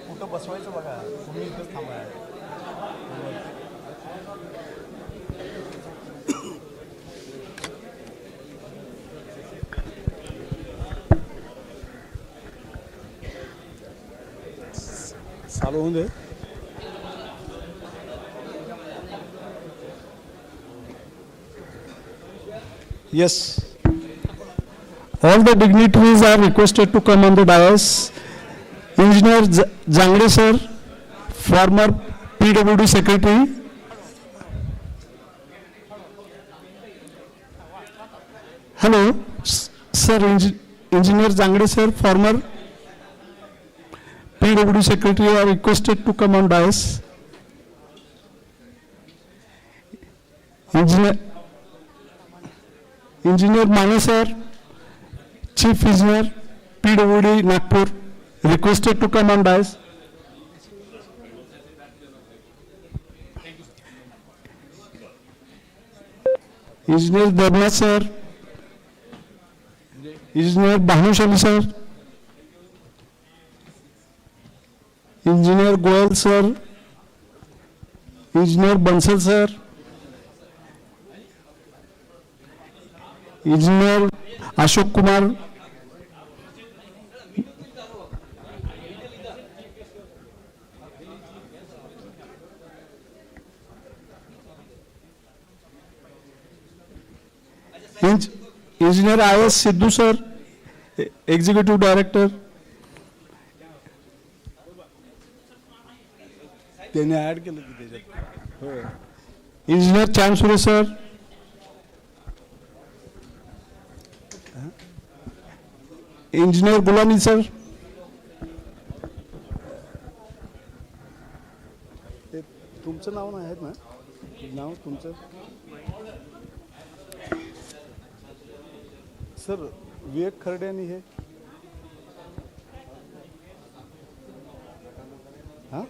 कुठं बसवायचं बघा, तुम्ही इथंच थांबा. चालू होऊन दे. Yes. All the dignitaries are requested to come on the dais. Engineer Jangde sir, former PWD secretary. Hello, sir. Engineer Jangde sir, former PWD secretary, are requested to come on dais. Engineer Mane sir, Chief Engineer, PWD Nagpur, requested to come on dais. Engineer Devnath sir, Engineer Bhanushali sir, Engineer Goyal sir, Engineer Bansal sir, Engineer Ashok Kumar, Engineer I.S. Sidhu sir, Executive Director. त्याने add केलं की त्याच्यात. Engineer Chamsure sir, Engineer Gulani sir, तुमचं नाव नाही आहेत ना, नाव तुमचं sir. विवेक खर्डे आणि हे हां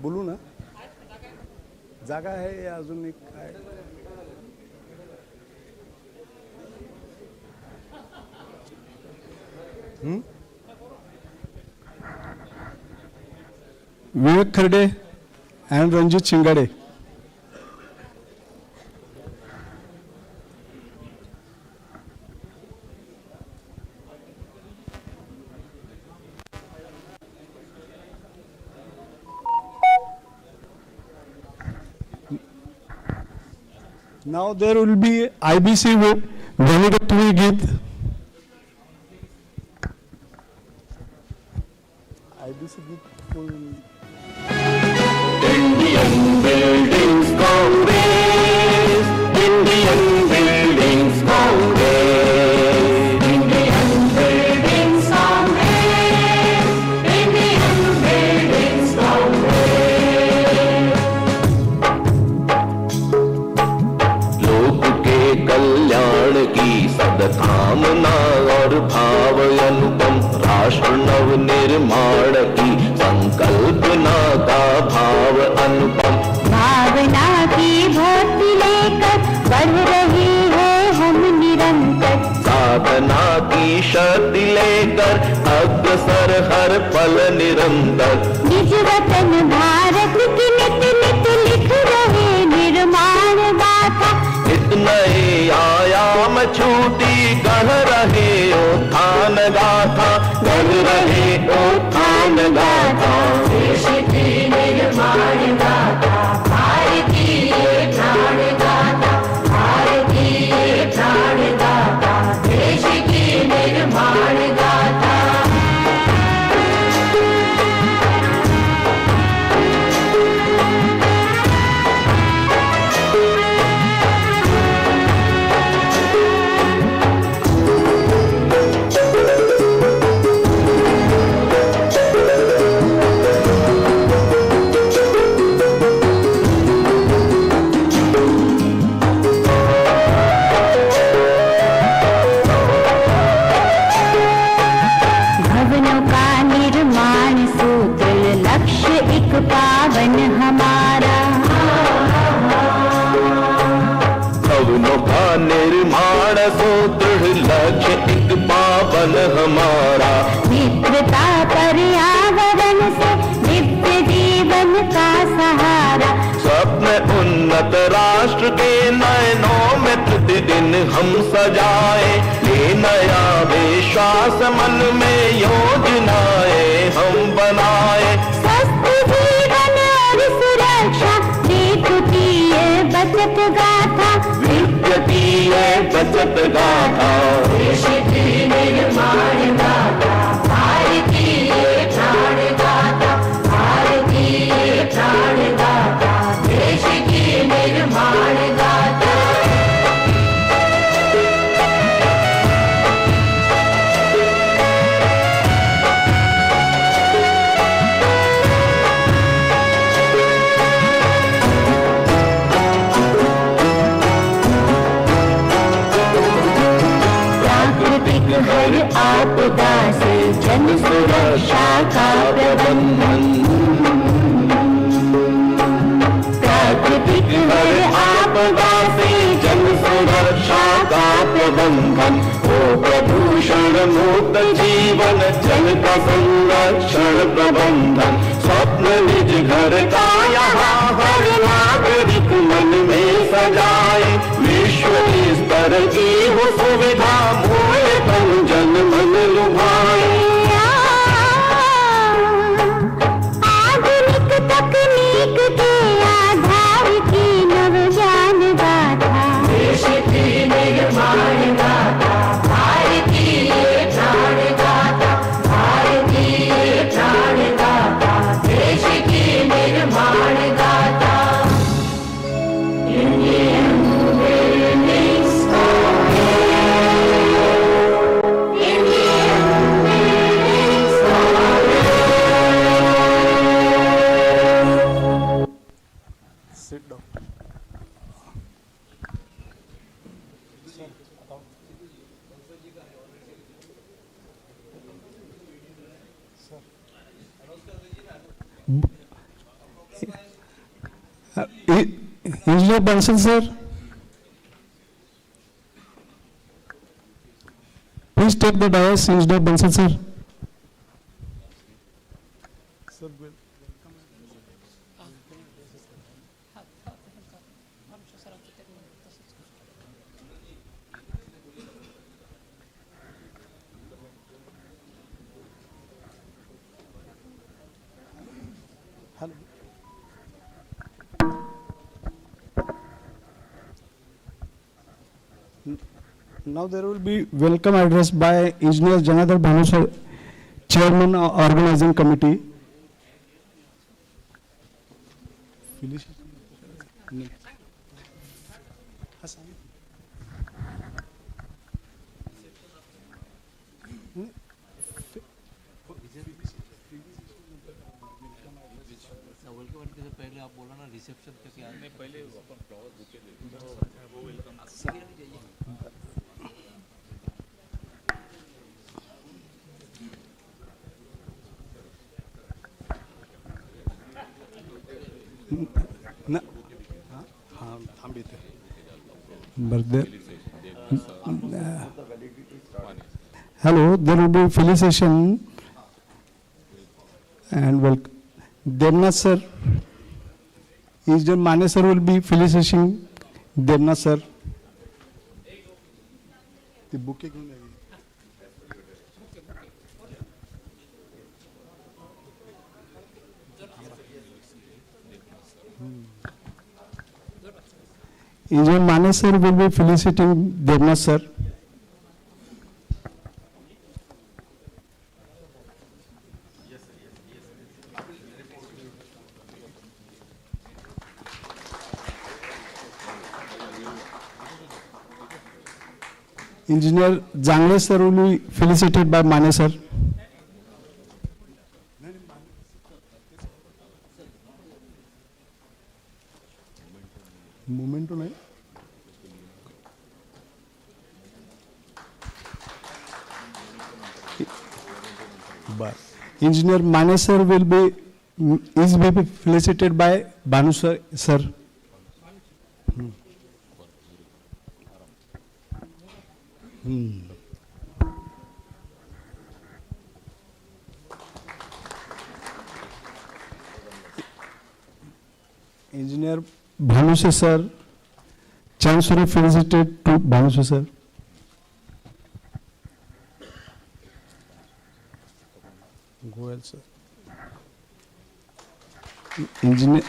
बोलू ना, जागा आहे अजून एक काय. विवेक खर्डे and Ranjit Chingade. Now there will be IBC valedictory Geet. IBC Geet. Indian Buildings Congress, Indian Buildings Congress, Indian Buildings Congress, Indian Buildings Congress. लोक के कल्याण की सद्कामना और भाव अनुपम राष्ट्र नव निर्माण की संकल्पना का भाव अनुपम, भावना की भक्ति लेकर बढ़ रहे हैं हम निरंतर, साधना की शक्ति लेकर अग्रसर हर पल निरंतर, निज वतन भारत की नित नित लिख रहे निर्माण गाथा, नित नए आयाम छूटी गढ़ रहे उत्थान गाथा, गढ़ रहे उत्थान गाथा, देश की निर्माण गाथा, भारतीय प्राण गाथा, भारतीय प्राण गाथा, देश की निर्माण गाथा. हमारा। मित्रता पर्यावरण से दिव्य जीवन का सहारा। स्वप्न उन्नत राष्ट्र के नयनों में प्रतिदिन हम सजाए। ये नया विश्वास मन में योजनाएं हम बनाए। स्वस्थ जीवन और सुरक्षा विद्युतीय बचत गाथा। विद्युतीय बचत गाथा। देश की निर्माण गाथा। भारतीय प्राण गाथा। भारतीय प्राण गाथा। देश की निर्माण गाथा। हर आपदा से जन सुरक्षा का प्रबंधन। प्राकृतिक हर आपदा से जन सुरक्षा का प्रबंधन। हो प्रदूषण मुक्त जीवन जल का संरक्षण प्रबंधन। स्वप्न निज घर का यहाँ हर नागरिक मन में सजाए। विश्व स्तर की हो सुविधा मूल तन जन मन लुभाए। आधुनिक तकनीक के आधार की नवज्ञान गाथा। देश की निर्माण गाथा। भारतीय प्राण गाथा। भारतीय प्राण गाथा। देश की निर्माण गाथा। Indian building story. Indian building story. Sit down. Engineer Bansal sir, please take the dais. Engineer Bansal sir. Now there will be welcome address by Engineer Janadhar Bhanu sir, Chairman of Organizing Committee. पहले आप बोला ना reception के क्या नहीं पहले अपन flower bouquet दे वो welcome Hello, there will be felicitation and welcome. Devnath sir, Engineer Mane sir will be felicitating Devnath sir. The bouquet क्यों नहीं? Engineer Mane sir will be felicitating Devnath sir. Engineer Jangle sir will be felicitated by Mane sir. Momento nahi. But Engineer Mane sir will be felicitated by Bhanu sir. Engineer Bhanuse sir, Chancery felicited to Bhanuse sir. Goel sir. Engineer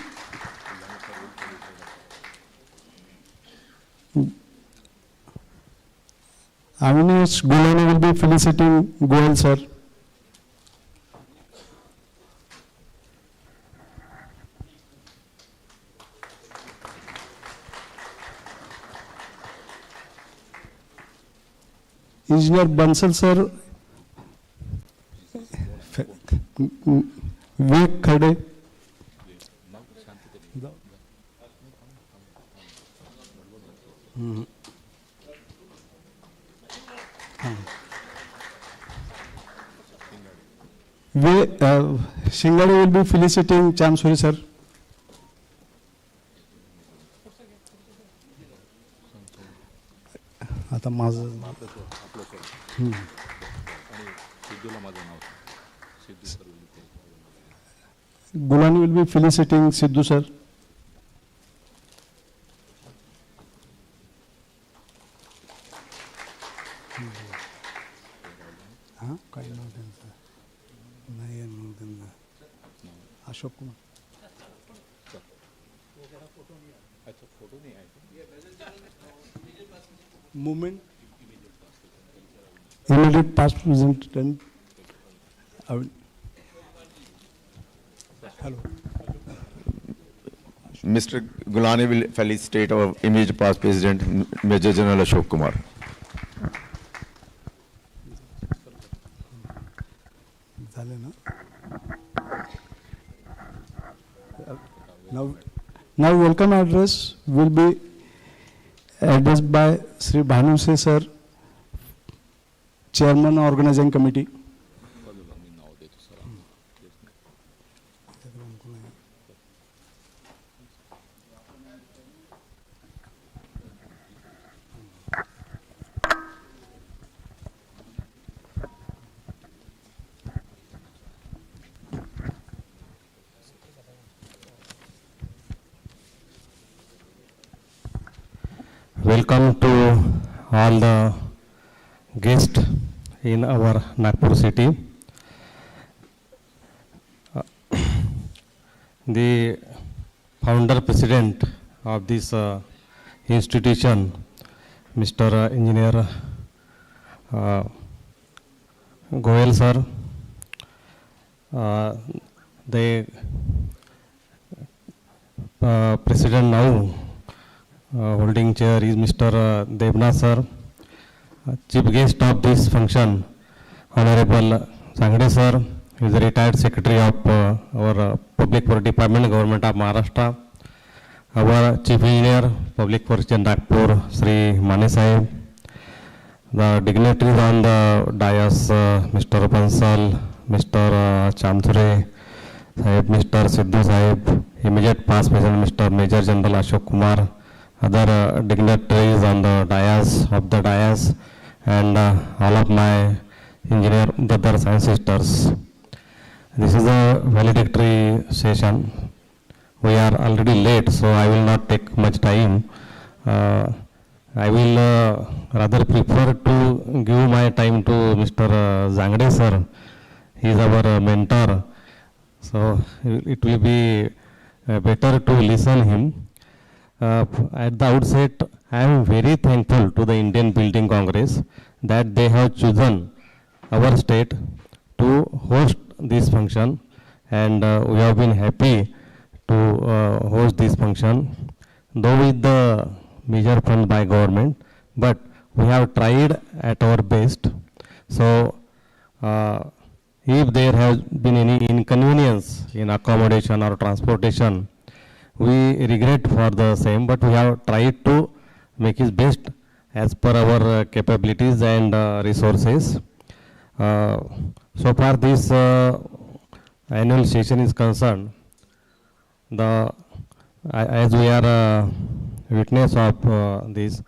Avinash Gulani will be feliciting Goel sir. Engineer Bansal sir, Vivek Khade. Shingade will be feliciting Chamsuri sir. आता माझं Gulani will be feliciting Sidhu sir. काय नाव त्यांचं नाही आहे म्हणून त्यांना Ashok Kumar movement immediate past present and hello Mr. Gulani will felicitate our immediate past president Major General Ashok Kumar. झाले ना now welcome address will be addressed by Sri Bhanuse sir, Chairman Organizing Committee. Welcome to all the guests in our Nagpur city. The founder president of this institution, Mr. Engineer Goel sir, the president now holding chair is Mr. Devnath sir. Chief guest of this function, Honorable Sangde sir, who is the retired secretary of our Public Works Department, Government of Maharashtra. Our Chief Engineer, Public Works in Nagpur, Sri Mane Sahib. The dignitaries on the dais, Mr. Bansal, Mr. Chamthure Sahib, Mr. Sidhu Sahib, immediate past president Mr. Major General Ashok Kumar, other dignitaries on the dais, and all of my engineer brothers and sisters. This is a valedictory session. We are already late, so I will not take much time. I will rather prefer to give my time to Mr. Zangde sir. He is our mentor, so it will be better to listen him. At the outset, I am very thankful to the Indian Building Congress that they have chosen our state to host this function, and we have been happy to host this function, though with the major fund by government, but we have tried at our best. So if there has been any inconvenience in accommodation or transportation, we regret for the same, but we have tried to make it best as per our capabilities and resources. So far this annual session is concerned, as we are witness of this,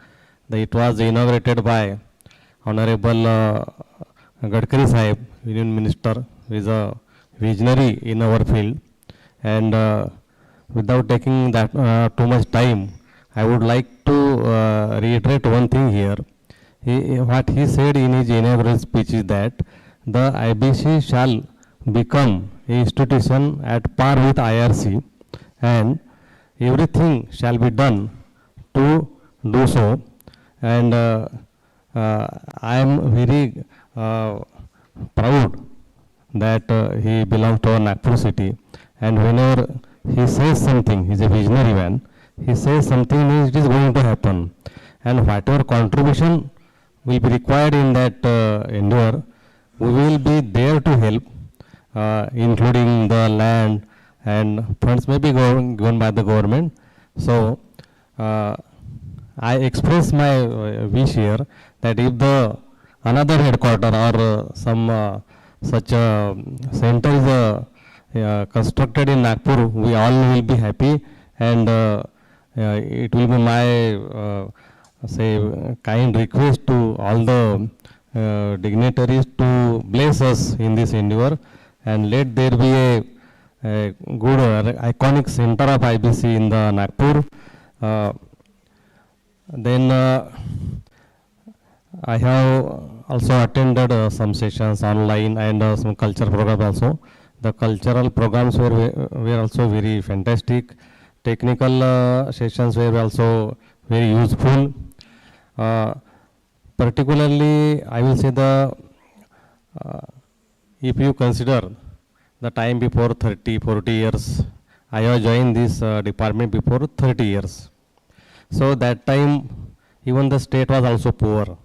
it was inaugurated by Honorable Gadkari Sahib, Union Minister, who is a visionary in our field, and without taking that too much time, I would like to reiterate one thing here. What he said in his inaugural speech is that the IBC shall become a institution at par with IRC, and everything shall be done to do so. And I am very proud that he belongs to our Nagpur city, and whenever he says something, he is a visionary man, he says something means it is going to happen, and whatever contribution will be required in that endeavor, we will be there to help, including the land, and funds may be given by the government. So I express my wish here that if the another headquarter or some such a center is constructed in Nagpur, we all will be happy, and it will be my say kind request to all the dignitaries to bless us in this endeavor, and let there be a good iconic center of IBC in the Nagpur. Then I have also attended some sessions online and some cultural programs also. The cultural programs were also very fantastic. Technical sessions were also very useful. Particularly, I will say if you consider the time before 30, 40 years, I have joined this department before 30 years. So that time, even the state was also poor.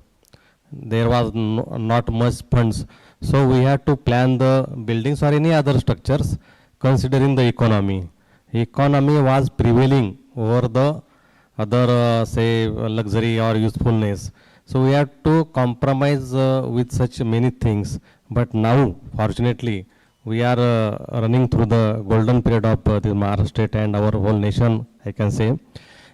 There was not much funds. So we had to plan the buildings or any other structures considering the economy. Economy was prevailing over the other say luxury or usefulness. So we had to compromise with such many things. But now, fortunately, we are running through the golden period of the Maharashtra state and our whole nation, I can say.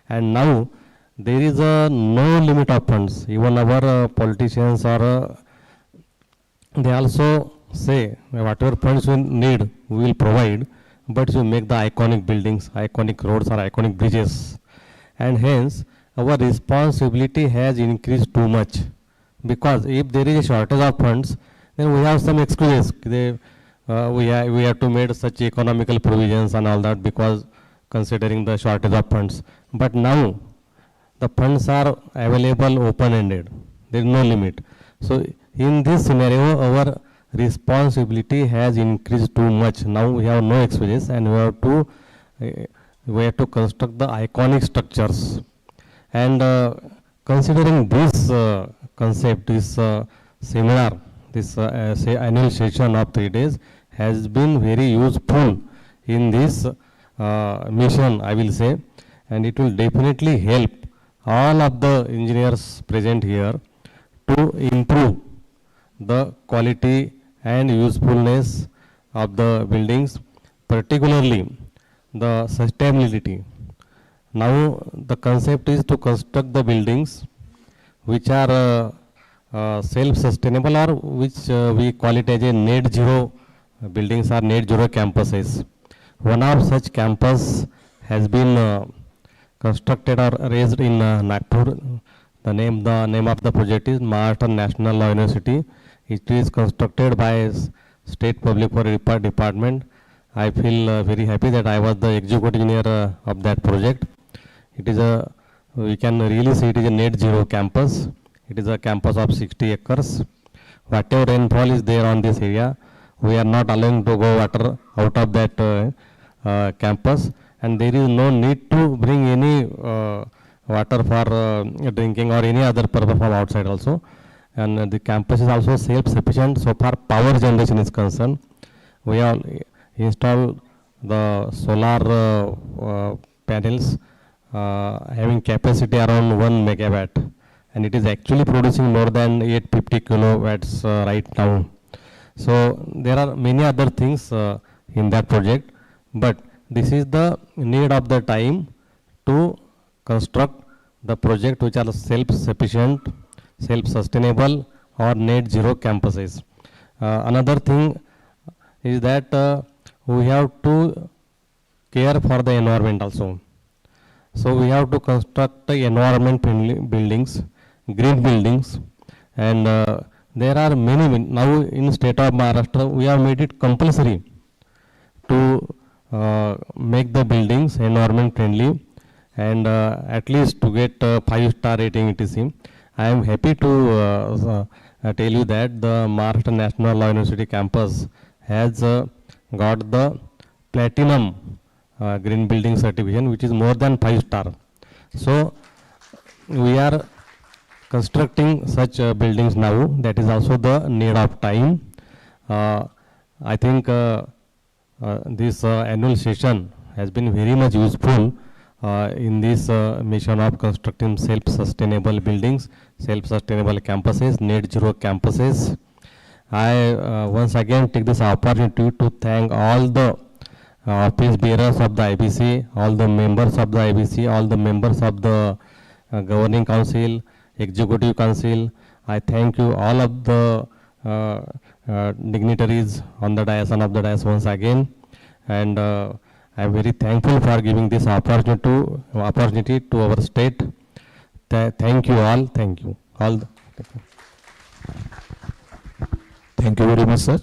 And now there is no limit of funds. Even our politicians are, they also say whatever funds we need, we will provide, but you make the iconic buildings, iconic roads or iconic bridges. And hence, our responsibility has increased too much, because if there is a shortage of funds, then we have some excuses. We have to make such economical provisions and all that because considering the shortage of funds. But now the funds are available open-ended. There is no limit. So in this scenario, our responsibility has increased too much. Now we have no excuses, and we have to construct the iconic structures. And considering this concept, this seminar, this say annual session of 3 days has been very useful in this mission, I will say, and it will definitely help all of the engineers present here to improve the quality and usefulness of the buildings, particularly the sustainability. Now the concept is to construct the buildings which are self-sustainable, or which we call it as a net zero buildings or net zero campuses. One of such campus has been constructed or raised in Nagpur. The name of the project is Maharashtra National Law University. It is constructed by State Public Works Department. I feel very happy that I was the executive engineer of that project. It is we can really say it is a net zero campus. It is a campus of 60 acres. Whatever rainfall is there on this area, we are not allowing to go water out of that campus, and there is no need to bring any water for drinking or any other purpose from outside also. And the campus is also self-sufficient so far power generation is concerned. We have installed the solar panels having capacity around 1 megawatt, and it is actually producing more than 850 kilowatts right now. So there are many other things in that project, but this is the need of the time to construct the project which are self-sufficient, self-sustainable or net zero campuses. Another thing is that we have to care for the environment also. So we have to construct environment friendly buildings, green buildings, and there are many, now in state of Maharashtra, we have made it compulsory to make the buildings environment friendly and at least to get 5-star rating etc. I am happy to tell you that the Maharashtra National Law University campus has got the platinum green building certification, which is more than 5-star. So we are constructing such buildings now. That is also the need of time. I think this annual session has been very much useful in this mission of constructing self-sustainable buildings, self-sustainable campuses, net zero campuses. I once again take this opportunity to thank all the office bearers of the IBC, all the members of the IBC, all the members of the governing council, executive council. I thank you all of the dignitaries on the dais and of the dais once again, and I am very thankful for giving this opportunity to our state. Thank you all. Thank you all. Thank you very much, sir.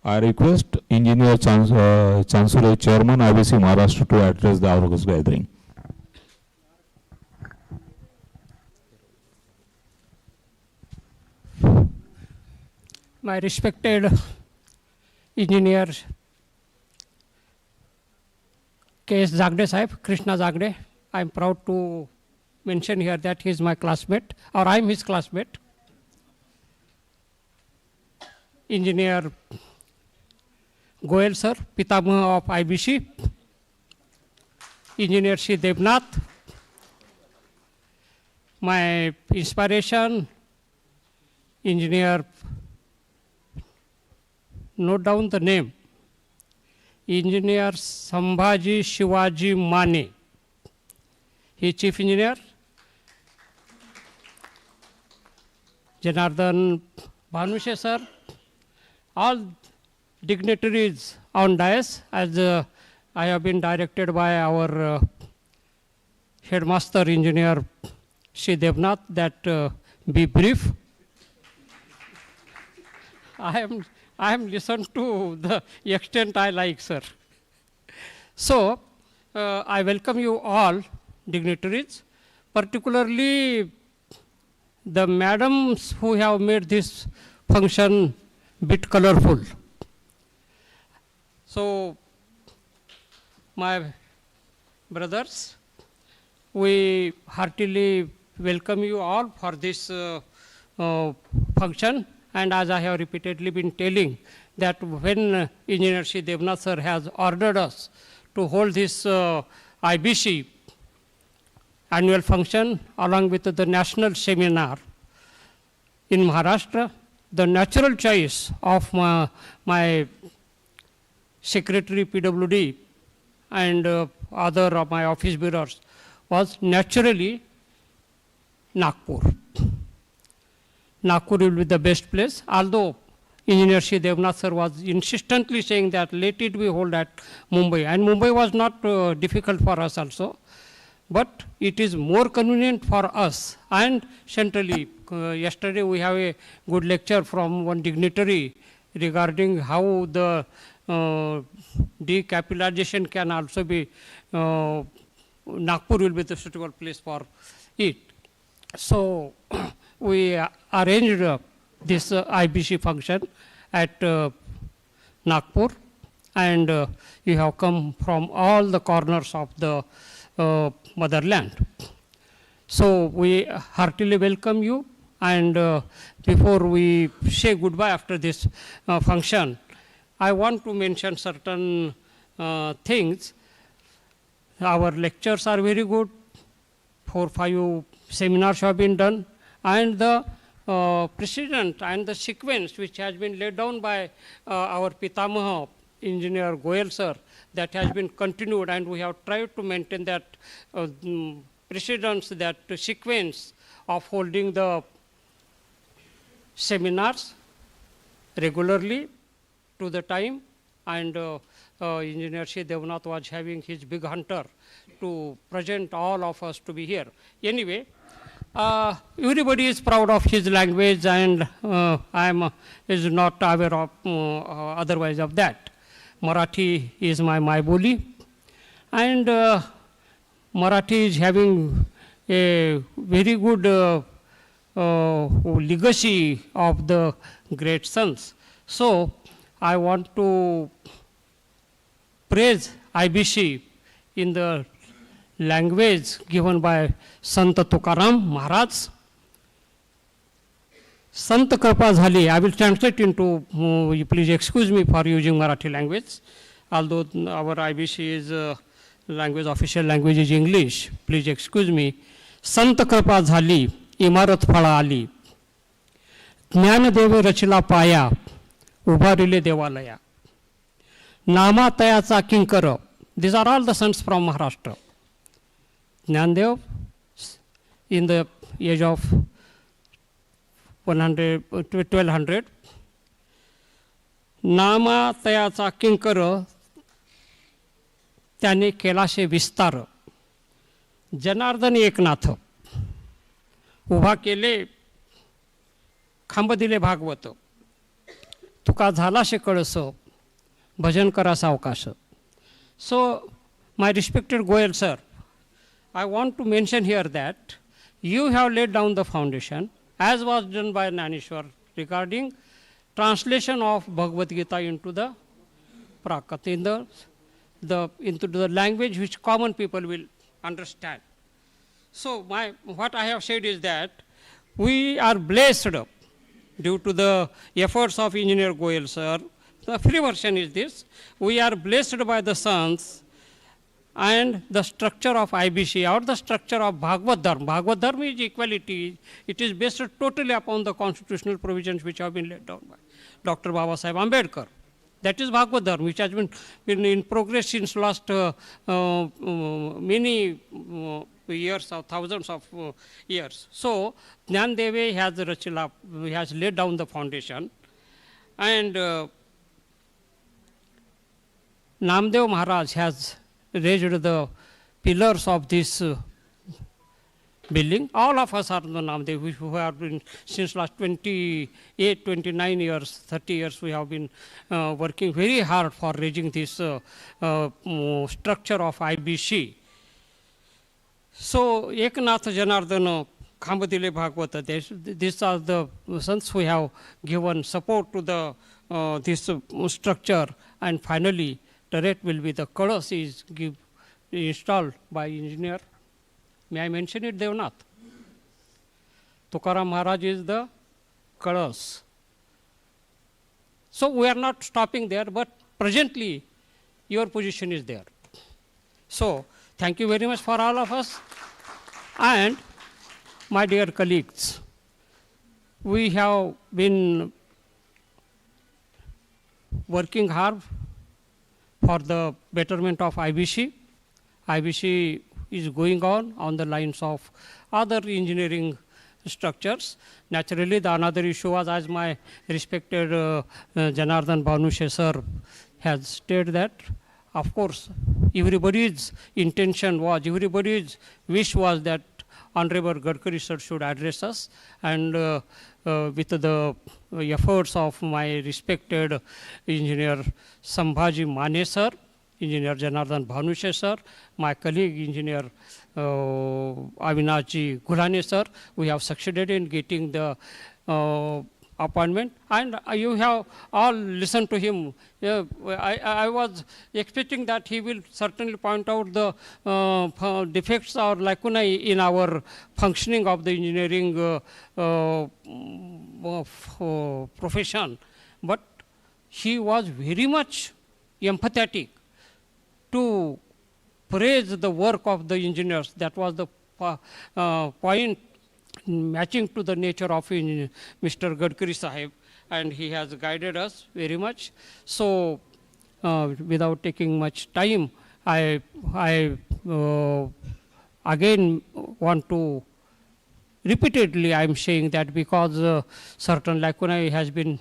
I request Engineer Chancellor Chairman IBC Maharashtra to address the August gathering. My respected engineer K.S. Zagde Sahib, Krishna Zagde, I am proud to mention here that he is my classmate, or I am his classmate. Engineer Goel sir, Pitamaha of IBC, Engineer Shri Devnath, my inspiration, Engineer, note down the name, Engineer Sambhaji Shivaji Mane, he is Chief Engineer, Janardhan Bhanushe sir, all dignitaries on dais, as I have been directed by our headmaster engineer Shri Devnath that be brief. I am listened to the extent I like, sir. So I welcome you all dignitaries, particularly the madams who have made this function bit colorful. So, my brothers, we heartily welcome you all for this function, and as I have repeatedly been telling that when Engineer Shri Devnath sir has ordered us to hold this IBC annual function along with the national seminar in Maharashtra, the natural choice of my secretary PWD and other of my office bearers was naturally Nagpur. Nagpur will be the best place, although Engineer Shri Devnath sir was insistently saying that let it be held at Mumbai, and Mumbai was not difficult for us also, but it is more convenient for us and centrally. Yesterday we have a good lecture from one dignitary regarding how the decapitalization can also be, Nagpur will be the suitable place for it. So we arranged this IBC function at Nagpur, and you have come from all the corners of the motherland. So we heartily welcome you, and before we say goodbye after this function, I want to mention certain things. Our lectures are very good. 4 or 5 seminars have been done, and the precedent and the sequence which has been laid down by our Pitamaha, Engineer Goel sir, that has been continued, and we have tried to maintain that precedence, that sequence of holding the seminars regularly to the time and Engineer Shri Devnath was having his big hunter to present all of us to be here. Anyway, everybody is proud of his language, and I is not aware of otherwise of that. Marathi is my Maiboli, and Marathi is having a very good legacy of the great sons. So I want to praise IBC in the language given by Sant Tukaram Maharaj. Sant Kripa Zhali, I will translate into, please excuse me for using Marathi language, although our IBC is language, official language is English, please excuse me. Sant Kripa Zhali, इमारत फळा आली, ज्ञानदेव रचिला पाया, उभारिले देवालया, नामातयाचा किंकर. These are all the sons from Maharashtra. Jnanadev in the age of 1200, नामातयाचा किंकर त्याने केलाशे विस्तार, जनार्दन एकनाथ उभा केले खांब दिले भागवत, तुका झालाशे कळस, भजन करा सावकाश. So, my respected Goyal sir, I want to mention here that you have laid down the foundation, as was done by Nanishwar, regarding translation of Bhagavad Gita into the Prakat, into the language which common people will understand. So what I have said is that we are blessed due to the efforts of Engineer Goyal sir. The free version is this: we are blessed by the sons and the structure of IBC or the structure of Bhagavad Dharma. Bhagavad Dharma is equality. It is based totally upon the constitutional provisions which have been laid down by Dr. Baba Sahib Ambedkar. That is Bhagavad Dharma, which has been in progress since last many years or thousands of years. So, Jnanadeva has laid down the foundation, and Namdev Maharaj has raised the pillars of this building. All of us are the Namdev, who have been since last 28, 29 years, 30 years, we have been working very hard for raising this structure of IBC. So, Eknath Janardana, Khambadile Bhagavata, these are the sons who have given support to the this structure, and finally, the rest will be the Kalas is installed by engineer. May I mention it, Devnath? Tukaram Maharaj is the Kalas. So, we are not stopping there, but presently, your position is there. So, thank you very much for all of us. And my dear colleagues, we have been working hard for the betterment of IBC. IBC is going on the lines of other engineering structures. Naturally, the another issue was, as my respected Janardhan Bhanushe sir has stated, that of course, everybody's intention was, everybody's wish was that Honorable Gadkari sir should address us, and with the efforts of my respected engineer Sambhaji Mane sir, engineer Janardhan Bhanushe sir, my colleague engineer Avinashji Gulane sir, we have succeeded in getting the appointment, and you have all listened to him. I was expecting that he will certainly point out the defects or lacunae in our functioning of the engineering profession, but he was very much empathetic to praise the work of the engineers. That was the point matching to the nature of Mr. Gadkari Sahib, and he has guided us very much. So, without taking much time, I again want to repeatedly I am saying that because certain lacunae has been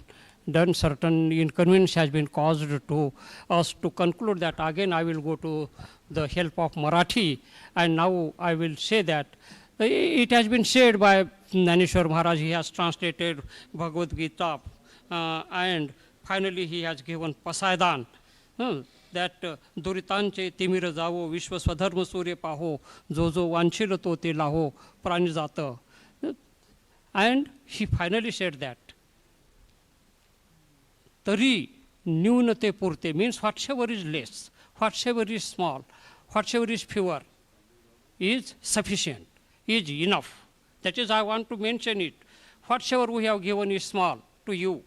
done, certain inconvenience has been caused to us. To conclude that, again I will go to the help of Marathi, and now I will say that it has been said by Jnaneshwar Maharaj, he has translated Bhagavad Gita, and finally he has given Pasaidan, that Duritanche Timira Javo, Vishwa Swadharma Surya Paho, Jojo Vanchila Tote Laho, Pranijata. And he finally said that Tari Nyunate Purte means whatever is less, whatever is small, whatever is fewer is sufficient, is enough. That is, I want to mention it. Whatever we have given is small to you.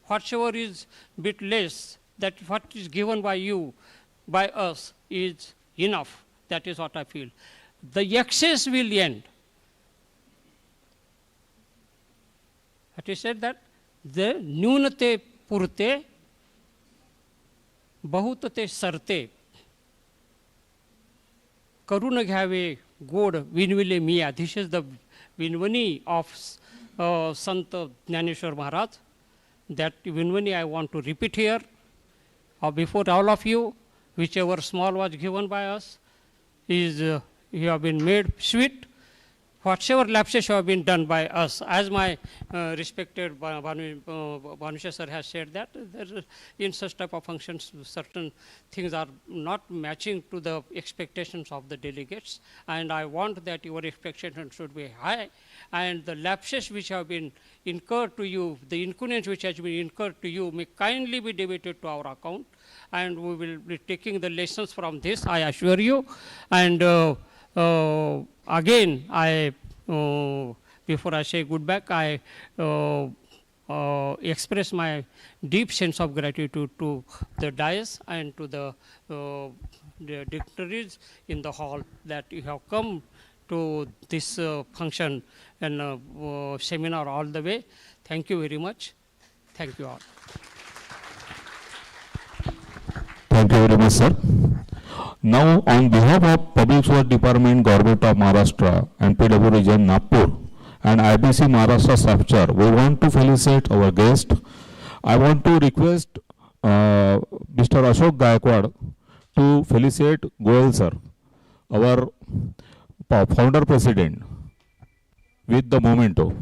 Whatever is bit less, that what is given by you, by us, is enough. That is what I feel. The excess will end. But he said that the nyunate purte, bahutate sarte, karuna ghave god vinvile miya. This is the vinvani of Sant Jnaneshwar Maharaj. That vinvani I want to repeat here, before all of you. Whichever small was given by us is you have been made sweet. Whatever lapses have been done by us, as my respected Bhanusha sir has said, that in such type of functions, certain things are not matching to the expectations of the delegates, and I want that your expectations should be high, and the lapses which have been incurred to you, the inconvenience which has been incurred to you, may kindly be debited to our account, and we will be taking the lessons from this, I assure you. And again, before I say goodbye, I express my deep sense of gratitude to the dais and to the dignitaries in the hall that you have come to this function and seminar all the way. Thank you very much. Thank you all. Thank you very much, sir. Now, on behalf of Public Works Department, Government of Maharashtra and PW Region Nagpur and IBC Maharashtra Structure, we want to felicitate our guest. I want to request Mr. Ashok Gaikwad to felicitate Goel sir, our founder president, with the memento.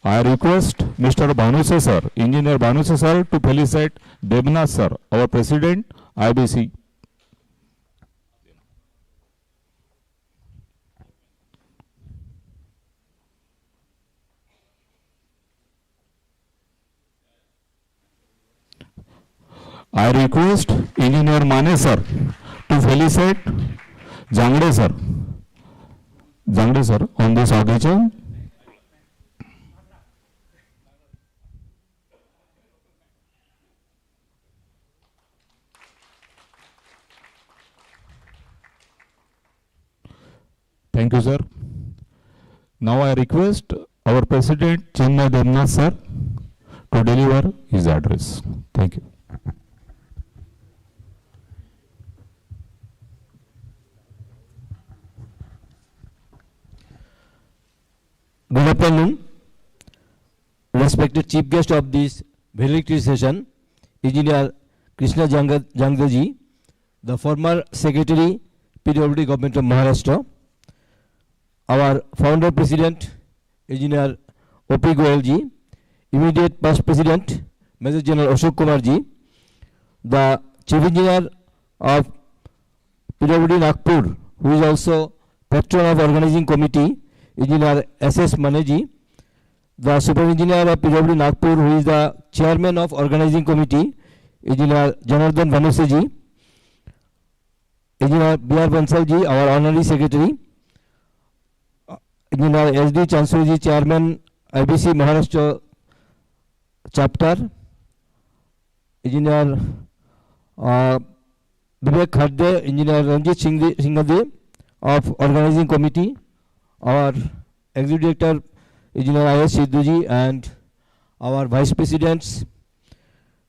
I request Mr. Bhanuse sir, Engineer Bhanuse sir, to felicitate Debnath sir, our President, IBC. I request Engineer Mane sir to felicitate Jangde sir on this occasion. Thank you, sir. Now I request our President, Chinna Debnath sir, to deliver his address. Thank you. Good afternoon, respected chief guest of this valedictory session, Engineer Krishna Jangdaji, the former Secretary, PWD Government of Maharashtra, our founder president, Engineer O.P. Goel ji, immediate past president, Major General Ashok Kumar ji, the chief engineer of PWD Nagpur, who is also patron of organizing committee, Engineer S.S. Maneji, the super engineer of PWD Nagpur, who is the chairman of organizing committee, Engineer Janardhan Bhanuse ji, Engineer B.R. Bansal ji, our honorary secretary, Engineer S.D. Chansuri ji, chairman IBC Maharashtra chapter, Engineer Vivek Khadde, Engineer Ranjit Singhade of organizing committee, our executive director, Engineer I.S. Sidhuji, and our vice presidents,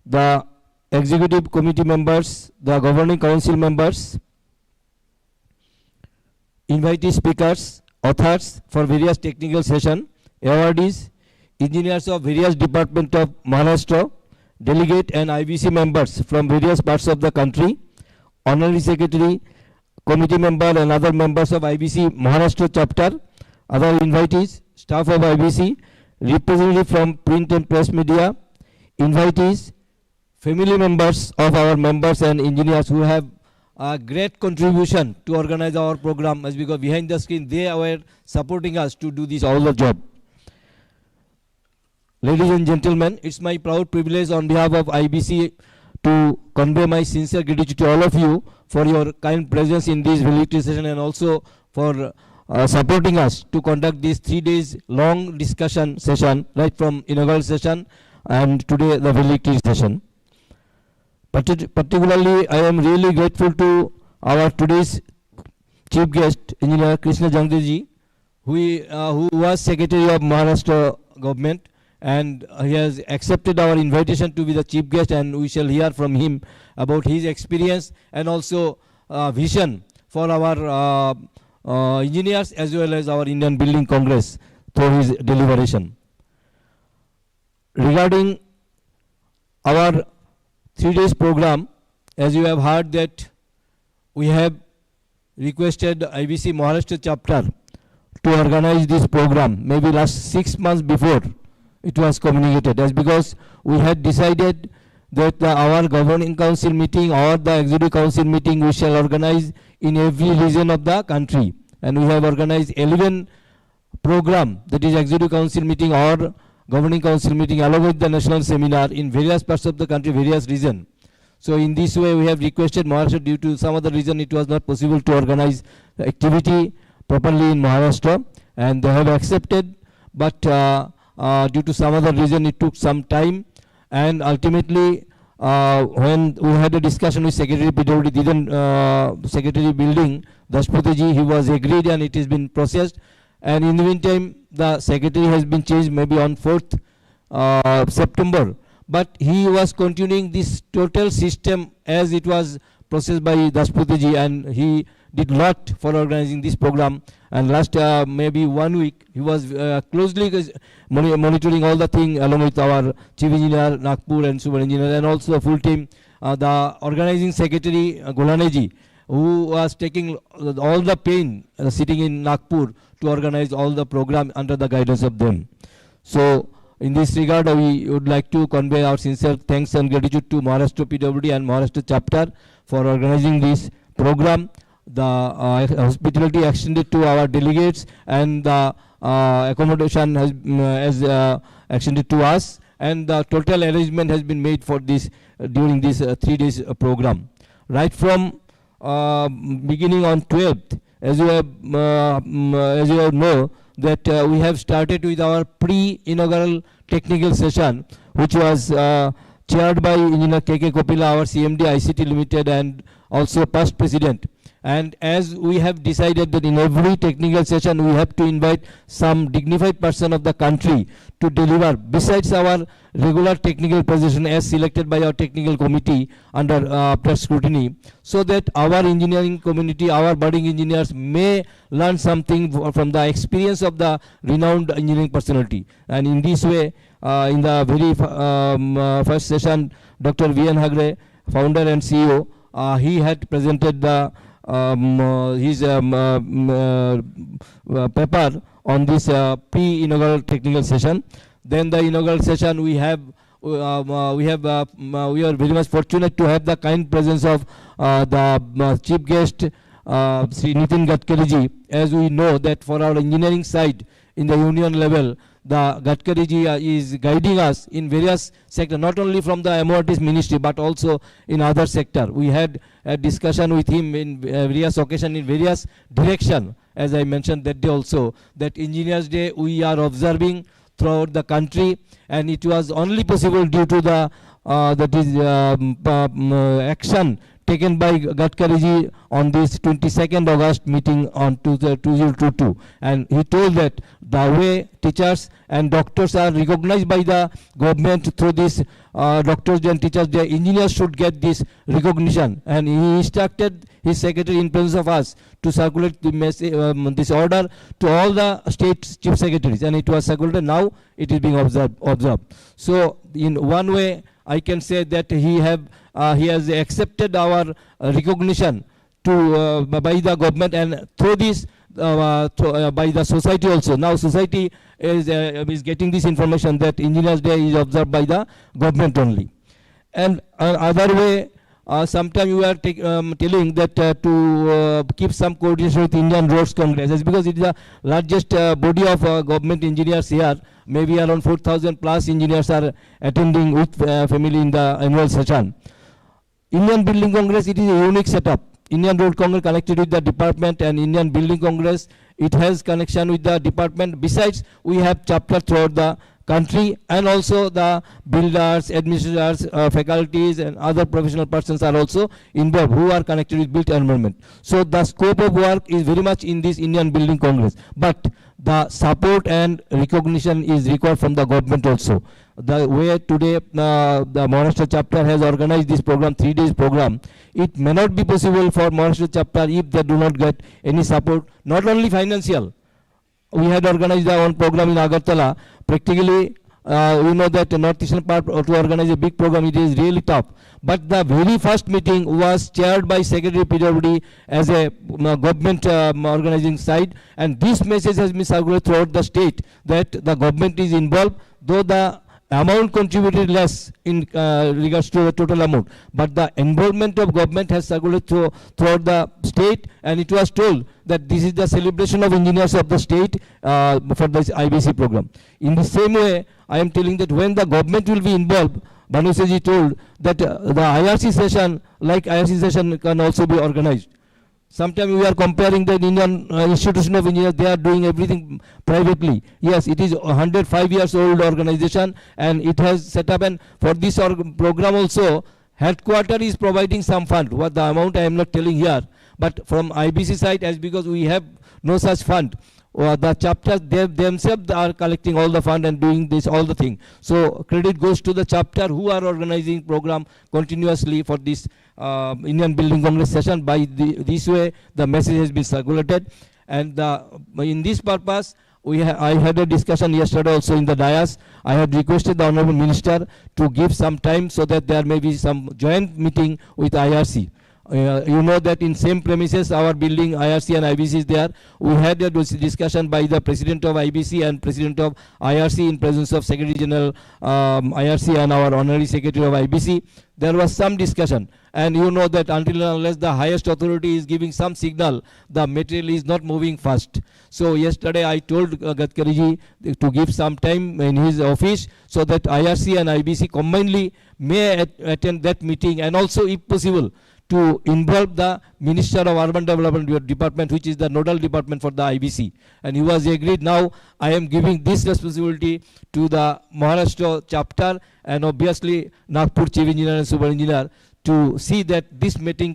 the executive committee members, the governing council members, invitee speakers, authors for various technical session, awardees, engineers of various departments of Maharashtra, delegate and IBC members from various parts of the country, honorary secretary, committee member and other members of IBC Maharashtra chapter, other invitees, staff of IBC, representative from print and press media, invitees, family members of our members and engineers who have a great contribution to organize our program, as because behind the screen they were supporting us to do this all the job. Ladies and gentlemen, it's my proud privilege on behalf of IBC to convey my sincere gratitude to all of you for your kind presence in this valedictory session and also for supporting us to conduct this 3 days long discussion session right from inaugural session and today the valedictory session. Particularly, I am really grateful to our today's chief guest, Engineer Krishna Jangdeji, who was Secretary of Maharashtra government, and he has accepted our invitation to be the chief guest, and we shall hear from him about his experience and also vision for our engineers as well as our Indian Building Congress through his deliberation. Regarding our 3 days program, as you have heard that we have requested IBC Maharashtra chapter to organize this program. Maybe last 6 months before it was communicated, as because we had decided that our governing council meeting or the executive council meeting we shall organize in every region of the country, and we have organized 11 program, that is executive council meeting or governing council meeting along with the national seminar in various parts of the country, various region. So in this way we have requested Maharashtra, due to some other reason it was not possible to organize the activity properly in Maharashtra, and they have accepted, but due to some other reason it took some time, and ultimately when we had a discussion with Secretary PWD, Secretary Building, Dashpatiji, he was agreed and it has been processed. And in the meantime, the secretary has been changed maybe on 4th September. But he was continuing this total system as it was processed by Dashpatiji, and he did lot for organizing this program. And last maybe 1 week, he was closely monitoring all the thing along with our chief engineer Nagpur and super engineer, and also full team, the organizing secretary Golaneji, who was taking all the pain sitting in Nagpur to organize all the program under the guidance of them. So in this regard, we would like to convey our sincere thanks and gratitude to Maharashtra PWD and Maharashtra chapter for organizing this program. The hospitality extended to our delegates, and the accommodation has extended to us, and the total arrangement has been made for this during this 3 days program. Right from beginning on 12th, as you have know that we have started with our pre-inaugural technical session, which was chaired by Engineer K.K. Kopila, our CMD ICT Limited, and also past president. And as we have decided that in every technical session we have to invite some dignified person of the country to deliver besides our regular technical position as selected by our technical committee under after scrutiny, so that our engineering community, our budding engineers may learn something from the experience of the renowned engineering personality. And in this way, in the very first session, Dr. V.N. Hagre, founder and CEO, he had presented the his paper on this pre-inaugural technical session. Then the inaugural session we are very much fortunate to have the kind presence of the chief guest Sri Nitin Gadkari ji. As we know that for our engineering side in the union level, the Gadkari ji is guiding us in various sectors, not only from the MORT's ministry but also in other sector. We had a discussion with him in various occasions in various direction. As I mentioned that day also, that Engineers Day we are observing throughout the country, and it was only possible due to the action taken by Gadkari ji on this 22nd August meeting on 2022, and he told that the way teachers and doctors are recognized by the government through this doctors and teachers, the engineers should get this recognition. And he instructed his secretary in presence of us to circulate the this order to all the state chief secretaries, and it was circulated. Now it is being observed. So in one way, I can say that he has accepted our recognition to by the government, and through this by the society also. Now society is getting this information that Engineers Day is observed by the government only. And other way, sometimes you are telling that to keep some coordination with Indian Roads Congress. That's because it is the largest body of government engineers here. Maybe around 4,000 plus engineers are attending with family in the annual session. Indian Building Congress, it is a unique setup. Indian Road Congress connected with the department, and Indian Building Congress, it has connection with the department. Besides, we have chapter throughout the country, and also the builders, administrators, faculties and other professional persons are also involved who are connected with built environment. So the scope of work is very much in this Indian Building Congress, but the support and recognition is required from the government also. The way today the Maharashtra chapter has organized this program, 3 days program, it may not be possible for Maharashtra chapter if they do not get any support, not only financial. We had organized our own program in Agartala. Practically, we know that the northeastern part to organize a big program, it is really tough. But the very first meeting was chaired by Secretary PWD as a government organizing side, and this message has been circulated throughout the state that the government is involved, though the amount contributed less in regards to the total amount, but the involvement of government has circulated throughout the state, and it was told that this is the celebration of engineers of the state for this IBC program. In the same way, I am telling that when the government will be involved, Bhanuseji told that the IRC session, like IRC session, can also be organized. Sometimes we are comparing the Indian Institution of Engineers, they are doing everything privately. Yes, it is 105 years old organization, and it has set up, and for this program also, headquarter is providing some fund. What the amount I am not telling here, but from IBC side, as because we have no such fund, the chapters themselves are collecting all the fund and doing this all the thing. So credit goes to the chapter who are organizing program continuously for this Indian Building Congress session. By this way, the message has been circulated, and in this purpose, I had a discussion yesterday also in the dais. I had requested the Honorable Minister to give some time so that there may be some joint meeting with IRC. You know that in same premises our building IRC and IBC is there. We had a discussion by the President of IBC and President of IRC in presence of Secretary General IRC and our Honorary Secretary of IBC. There was some discussion, and you know that until and unless the highest authority is giving some signal, the material is not moving fast. So yesterday I told Gadkariji to give some time in his office so that IRC and IBC combinedly may attend that meeting, and also if possible to involve the Minister of Urban Development Department, which is the nodal department for the IBC. And he was agreed. Now I am giving this responsibility to the Maharashtra chapter, and obviously Nagpur Chief Engineer and Super Engineer to see that this meeting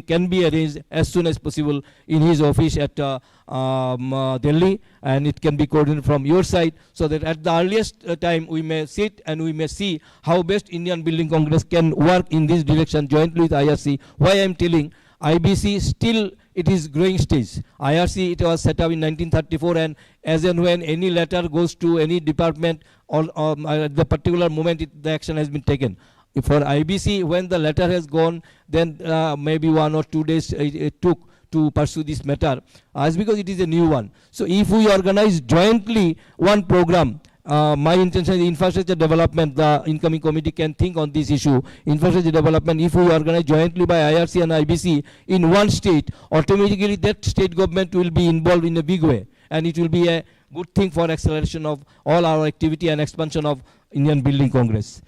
can be arranged as soon as possible in his office at Delhi, and it can be coordinated from your side, so that at the earliest time we may sit and we may see how best Indian Building Congress can work in this direction jointly with IRC. Why I am telling, IBC still it is growing stage. IRC, it was set up in 1934, and as and when any letter goes to any department, or at the particular moment the action has been taken. For IBC, when the letter has gone, then maybe 1 or 2 days it took to pursue this matter, as because it is a new one. So if we organize jointly one program, my intention is infrastructure development, the incoming committee can think on this issue. Infrastructure development, if we organize jointly by IRC and IBC in one state, automatically that state government will be involved in a big way, and it will be a good thing for acceleration of all our activity and expansion of Indian Building Congress.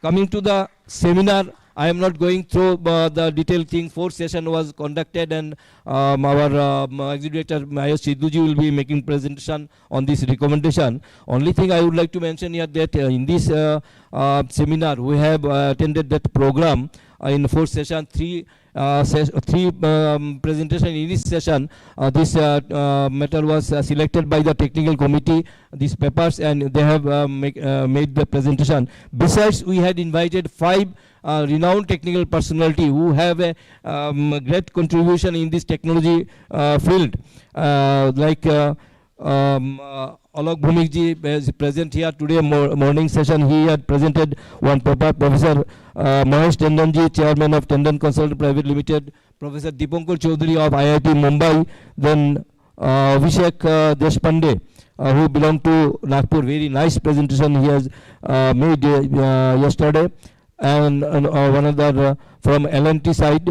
Coming to the seminar, I am not going through the detailed thing. 4th session was conducted, and our Executive Director Mayur Sidhuji will be making presentation on this recommendation. Only thing I would like to mention here that in this seminar we have attended that program in 4th session. 3 three presentation in this session. This matter was selected by the technical committee, these papers, and they have made the presentation. Besides, we had invited 5 renowned technical personality who have a great contribution in this technology field, like Alok Bhumikji is present here today morning session. He had presented one paper. Professor Mahesh Tandonji, Chairman of Tandon Consultant Private Limited. Professor Dipankar Chaudhary of IIT Mumbai. Then Abhishek Deshpande, who belong to Nagpur. Very nice presentation he has made yesterday. And one other from L&T side.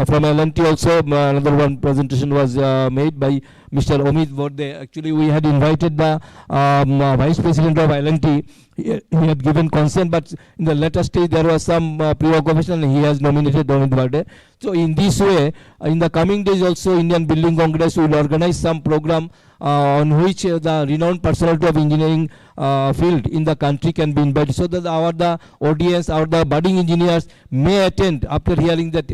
From L&T also, another one presentation was made by Mr. Omid Vorde. Actually, we had invited the Vice President of L&T. He had given consent, but in the later stage there was some preoccupation and he has nominated Omid Vorde. So in this way, in the coming days also, Indian Building Congress will organize some program on which the renowned personality of engineering field in the country can be invited, so that the audience, the budding engineers may attend after hearing that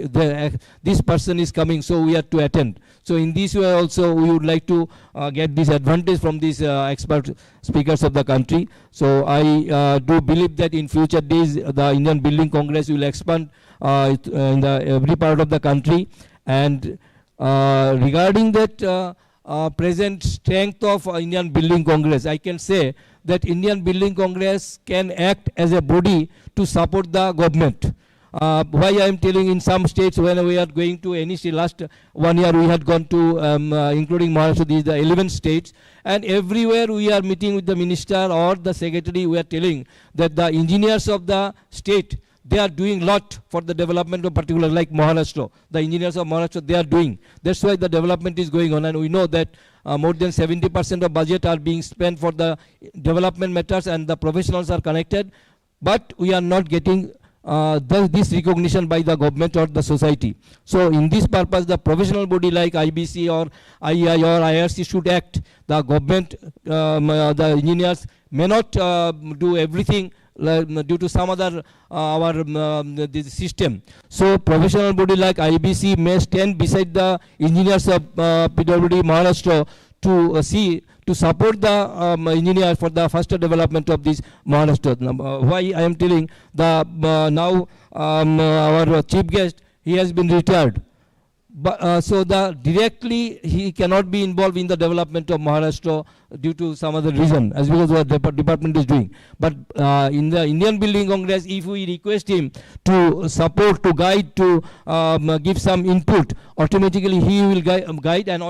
this person is coming, so we have to attend. So in this way also we would like to get this advantage from these expert speakers of the country. So I do believe that in future days the Indian Building Congress will expand in every part of the country. And regarding that present strength of Indian Building Congress, I can say that Indian Building Congress can act as a body to support the government. Why I am telling, in some states when we are going to any state, last 1 year we had gone to including Maharashtra, these the 11 states, and everywhere we are meeting with the minister or the secretary, we are telling that the engineers of the state, they are doing lot for the development of particular, like Maharashtra. The engineers of Maharashtra, they are doing. That's why the development is going on, and we know that more than 70% of budget are being spent for the development matters, and the professionals are connected. But we are not getting this recognition by the government or the society. So in this purpose, the professional body like IBC or IEI or IRC should act. The government, the engineers may not do everything due to some other this system. So professional body like IBC may stand beside the engineers of PWD Maharashtra to support the engineers for the faster development of this Maharashtra. Why I am telling, the now our chief guest, he has been retired. But so directly he cannot be involved in the development of Maharashtra due to some other reason, as because what the department is doing. But in the Indian Building Congress, if we request him to support, to guide, to give some input, automatically he will guide, and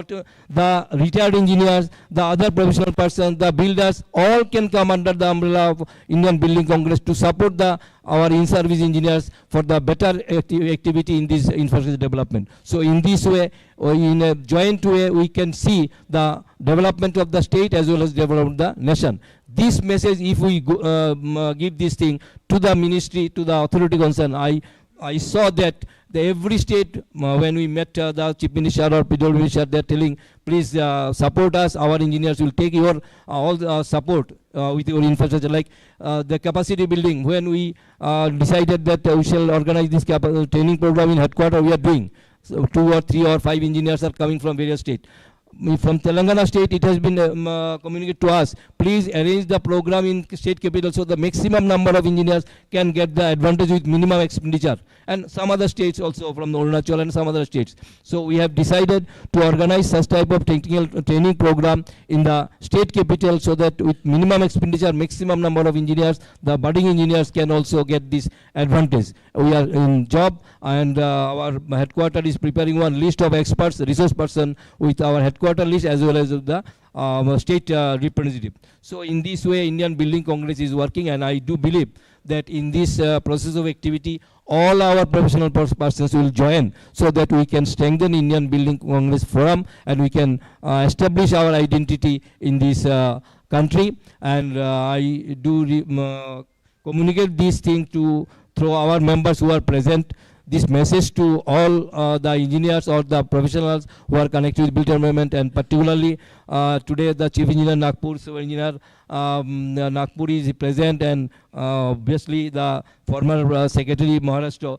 the retired engineers, the other professional persons, the builders, all can come under the umbrella of Indian Building Congress to support our in-service engineers for the better activity in this infrastructure development. So in this way, or in a joint way, we can see the development of the state as well as development of the nation. This message, if we give this thing to the ministry, to the authority concerned, I saw that every state, when we met the chief minister or PW minister, they are telling, please support us, our engineers will take your all the support with your infrastructure, like the capacity building. When we decided that we shall organize this training program in headquarters, we are doing. So 2 or 3 or 5 engineers are coming from various states. From Telangana state, it has been communicated to us, please arrange the program in state capital so the maximum number of engineers can get the advantage with minimum expenditure. And some other states also, from Arunachal and some other states. So we have decided to organize such type of technical training program in the state capital, so that with minimum expenditure, maximum number of engineers, the budding engineers can also get this advantage. We are in job, and our headquarters is preparing one list of experts, resource person with our headquarter list as well as the state representative. So in this way, Indian Building Congress is working, and I do believe that in this process of activity, all our professional persons will join, so that we can strengthen Indian Building Congress Forum, and we can establish our identity in this country. And I do communicate this thing through our members who are present, this message to all the engineers or the professionals who are connected with built environment, and particularly today the Chief Engineer Nagpur, Civil Engineer Nagpur is present, and obviously the former Secretary Maharashtra.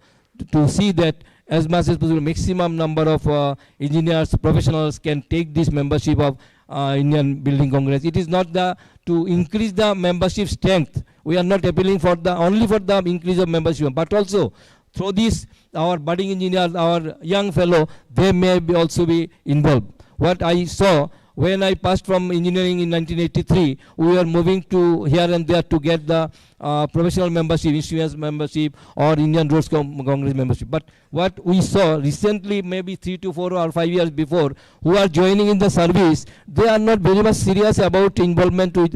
to see that as much as possible, maximum number of engineers, professionals can take this membership of Indian Building Congress. It is not to increase the membership strength. We are not appealing for only for the increase of membership, but also through this, our budding engineers, our young fellow, they may also be involved. What I saw when I passed from engineering in 1983, we were moving to here and there to get the professional membership, insurance membership, or Indian Roads Congress membership. But what we saw recently, maybe 3 to 4 or 5 years before, who are joining in the service, they are not very much serious about involvement with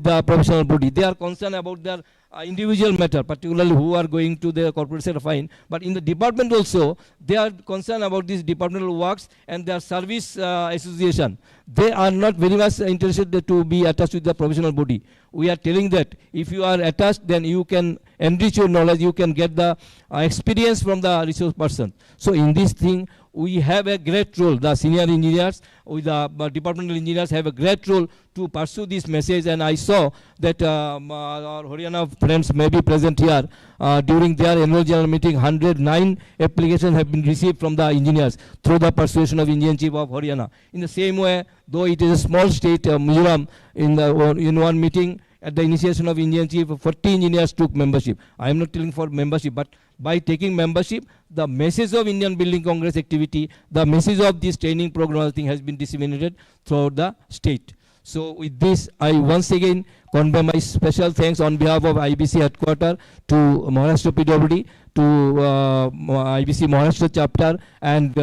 the professional body. They are concerned about their individual matter, particularly who are going to the corporate sector, fine. But in the department also, they are concerned about these departmental works and their service association. They are not very much interested to be attached with the professional body. We are telling that if you are attached, then you can enrich your knowledge, you can get the experience from the resource person. So in this thing, we have a great role. The senior engineers with the departmental engineers have a great role to pursue this message. And I saw that our Haryana friends may be present here. During their annual general meeting, 109 applications have been received from the engineers through the persuasion of Indian Chief of Haryana. In the same way, though it is a small state, Mizoram, in one meeting, at the initiation of Indian Chief, 40 engineers took membership. I am not telling for membership, but by taking membership, the message of Indian Building Congress activity, the message of this training program, I think, has been disseminated throughout the state. So with this, I once again convey my special thanks on behalf of IBC headquarters to Maharashtra PWD, to IBC Maharashtra chapter, and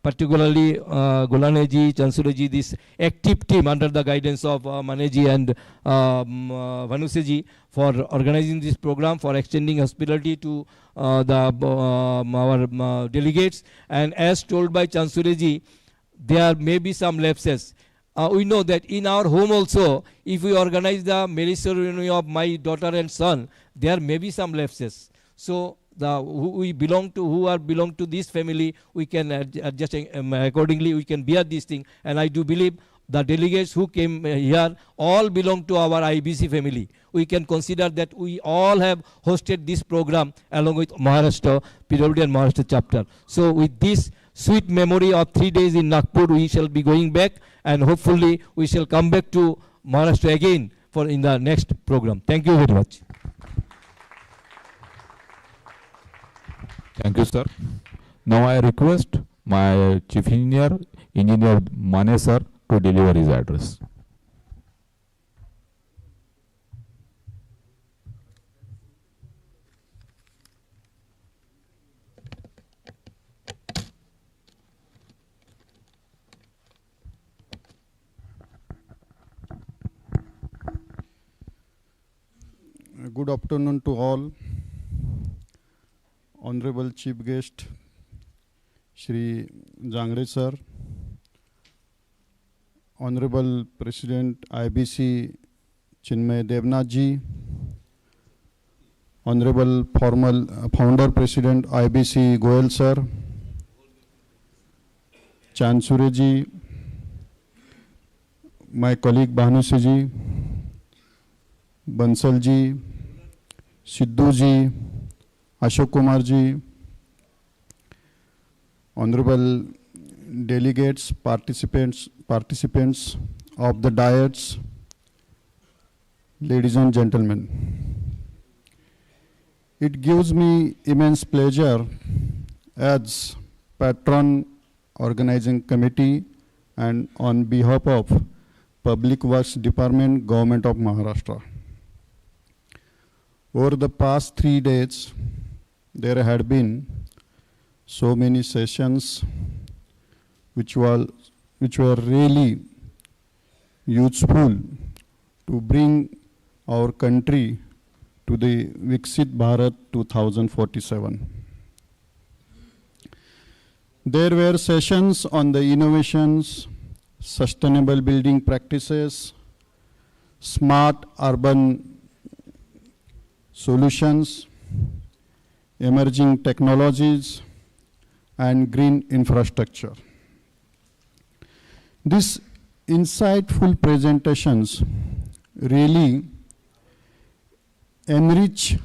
particularly Gulaneji, Chansureji, this active team under the guidance of Maneji and Vanuseji for organizing this program, for extending hospitality to our delegates. And as told by Chansureji, there may be some lapses. We know that in our home also, if we organize the marriage ceremony of my daughter and son, there may be some lapses. So who belong to this family, we can adjust accordingly, we can bear this thing. And I do believe the delegates who came here all belong to our IBC family. We can consider that we all have hosted this program along with Maharashtra, PWD and Maharashtra chapter. So with this sweet memory of 3 days in Nagpur, we shall be going back, and hopefully we shall come back to Maharashtra again for in the next program. Thank you very much. Thank you, sir. Now I request my Chief Engineer, Engineer Mane sir, to deliver his address. Good afternoon to all. Honorable Chief Guest, Shri Jangde sir, Honorable President IBC Chinmay Devnath ji, Honorable Founder President IBC Goel sir, Chansure ji, my colleague Bhanuse ji, Bansal ji, Sidhu ji, Ashok Kumar ji, honorable delegates, participants of the diets, ladies and gentlemen. It gives me immense pleasure as patron organizing committee and on behalf of Public Works Department, Government of Maharashtra. Over the past 3 days, there had been so many sessions which were really useful to bring our country to the Viksit Bharat 2047. There were sessions on the innovations, sustainable building practices, smart urban solutions, emerging technologies, and green infrastructure. These insightful presentations really enrich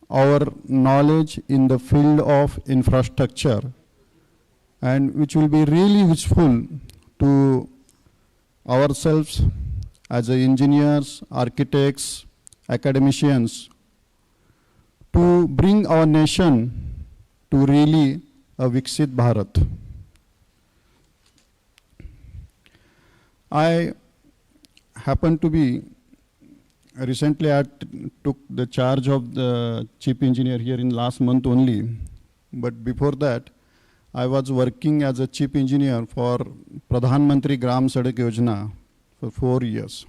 our knowledge in the field of infrastructure, and which will be really useful to ourselves as engineers, architects, academicians, to bring our nation to really a Viksit Bharat. I happen to be, recently I took the charge of the chief engineer here in last month only, but before that I was working as a chief engineer for Pradhan Mantri Gram Sadak Yojana for 4 years.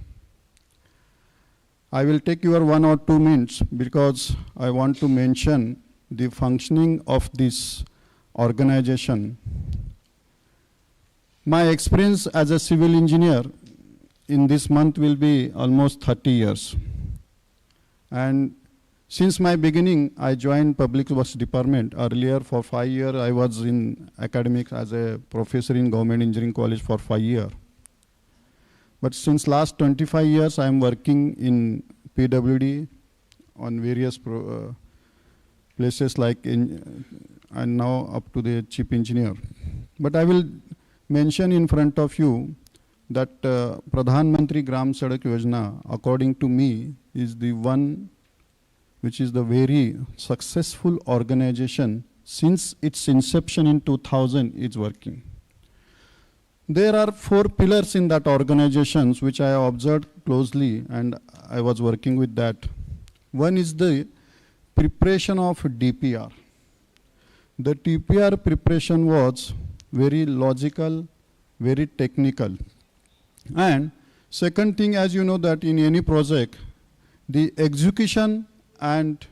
I will take your 1 or 2 minutes because I want to mention the functioning of this organization. My experience as a civil engineer in this month will be almost 30 years. And since my beginning, I joined Public Works Department. Earlier, for 5 years, I was in academics as a professor in Government Engineering College for 5 years. But since last 25 years, I am working in PWD on various places like and now up to the chief engineer. But I will mention in front of you that Pradhan Mantri Gram Sadak Yojana, according to me, is the one which is the very successful organization since its inception in 2000 is working. There are 4 pillars in that organization which I observed closely and I was working with that. One is the preparation of DPR. The DPR preparation was very logical, very technical. And second thing, as you know that in any project, the execution and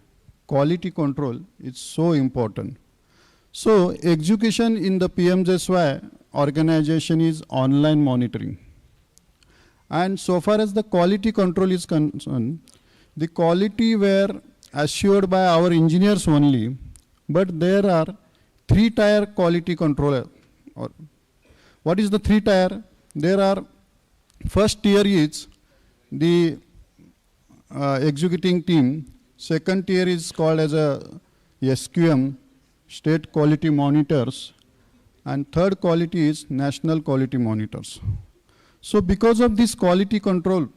quality control is so important. So execution in the PMJSY organization is online monitoring. And so far as the quality control is concerned, the quality were assured by our engineers only, but there are 3-tier quality controller. What is the 3-tier? There are, first tier is the executing team, second tier is called as a SQM, State Quality Monitors, and third quality is National Quality Monitors. So because of this quality control,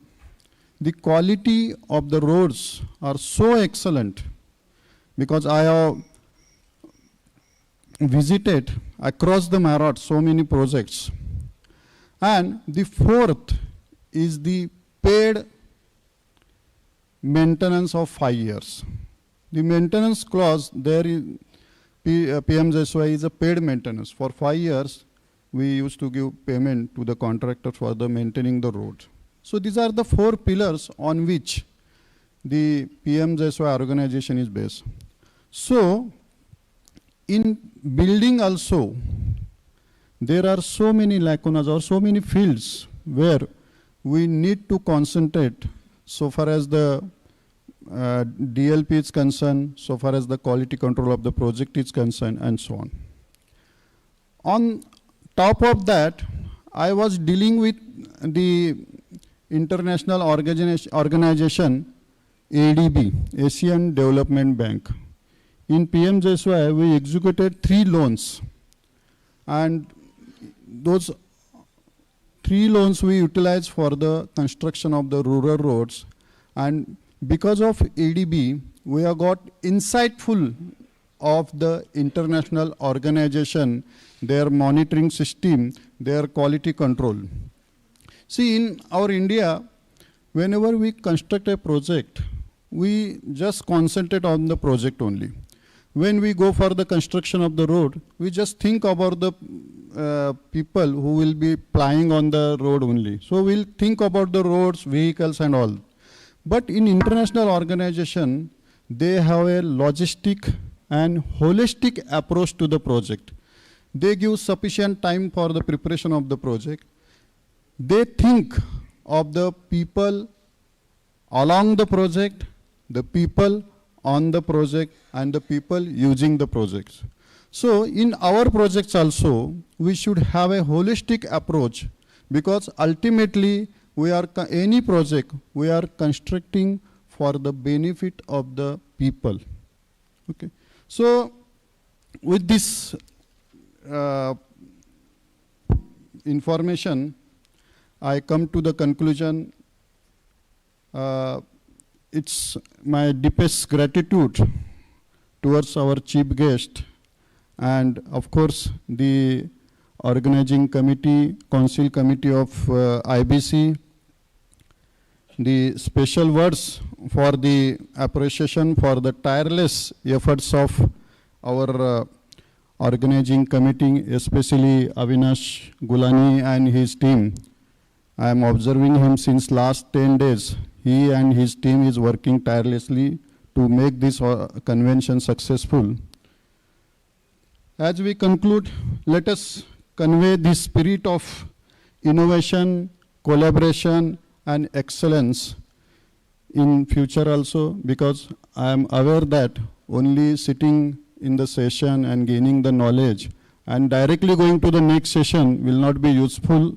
the quality of the roads are so excellent, because I have visited across the Bharat so many projects. And the fourth is the paid maintenance of 5 years. The maintenance clause there in PMJSY is a paid maintenance. For 5 years, we used to give payment to the contractor for the maintaining the road. So these are the 4 pillars on which the PMJSY organization is based. So in building also, there are so many lacunas or so many fields where we need to concentrate so far as the DLP is concerned, so far as the quality control of the project is concerned, and so on. On top of that, I was dealing with the international organization ADB, Asian Development Bank. In PMJSY, we executed 3 loans, and those 3 loans we utilized for the construction of the rural roads. And because of ADB, we have got insightful of the international organization, their monitoring system, their quality control. See, in our India, whenever we construct a project, we just concentrate on the project only. When we go for the construction of the road, we just think about the people who will be plying on the road only. So we'll think about the roads, vehicles and all. But in international organization, they have a logistic and holistic approach to the project. They give sufficient time for the preparation of the project. They think of the people along the project, the people on the project, and the people using the projects. So in our projects also, we should have a holistic approach, because ultimately we are any project we are constructing for the benefit of the people. Okay. So with this information, I come to the conclusion, it's my deepest gratitude towards our chief guest and of course the organizing committee, council committee of IBC, the special words for the appreciation for the tireless efforts of our organizing committee, especially Avinash Gulani and his team. I am observing him since last 10 days. He and his team is working tirelessly to make this convention successful. As we conclude, let us convey the spirit of innovation, collaboration, and excellence in future also, because I am aware that only sitting in the session and gaining the knowledge and directly going to the next session will not be useful.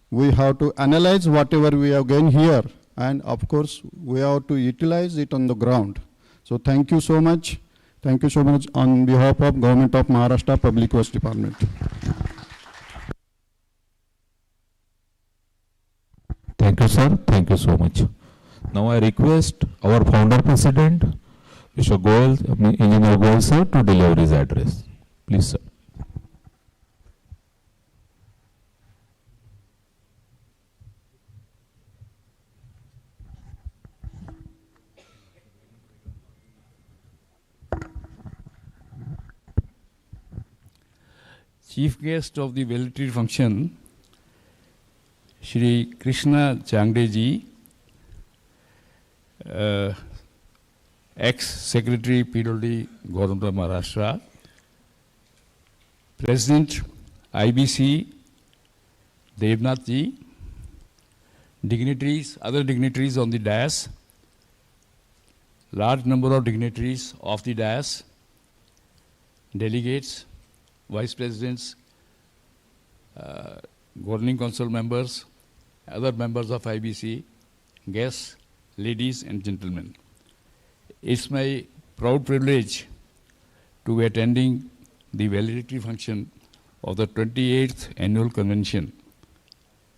We have to analyze whatever we have gained here, and of course we have to utilize it on the ground. So thank you so much. Thank you so much on behalf of Government of Maharashtra Public Works Department. Thank you, sir. Thank you so much. Now I request our founder president, Mr. Goel, Engineer Goel, sir, to deliver his address. Please, sir. Chief guest of the valedictory function, Shri Krishna Jangde ji, ex-secretary PWD Government of Maharashtra, President IBC Devnath ji, dignitaries, other dignitaries on the dais, large number of dignitaries of the dais, delegates, vice presidents, governing council members, other members of IBC, guests, ladies and gentlemen. It's my proud privilege to be attending the valedictory function of the 28th annual convention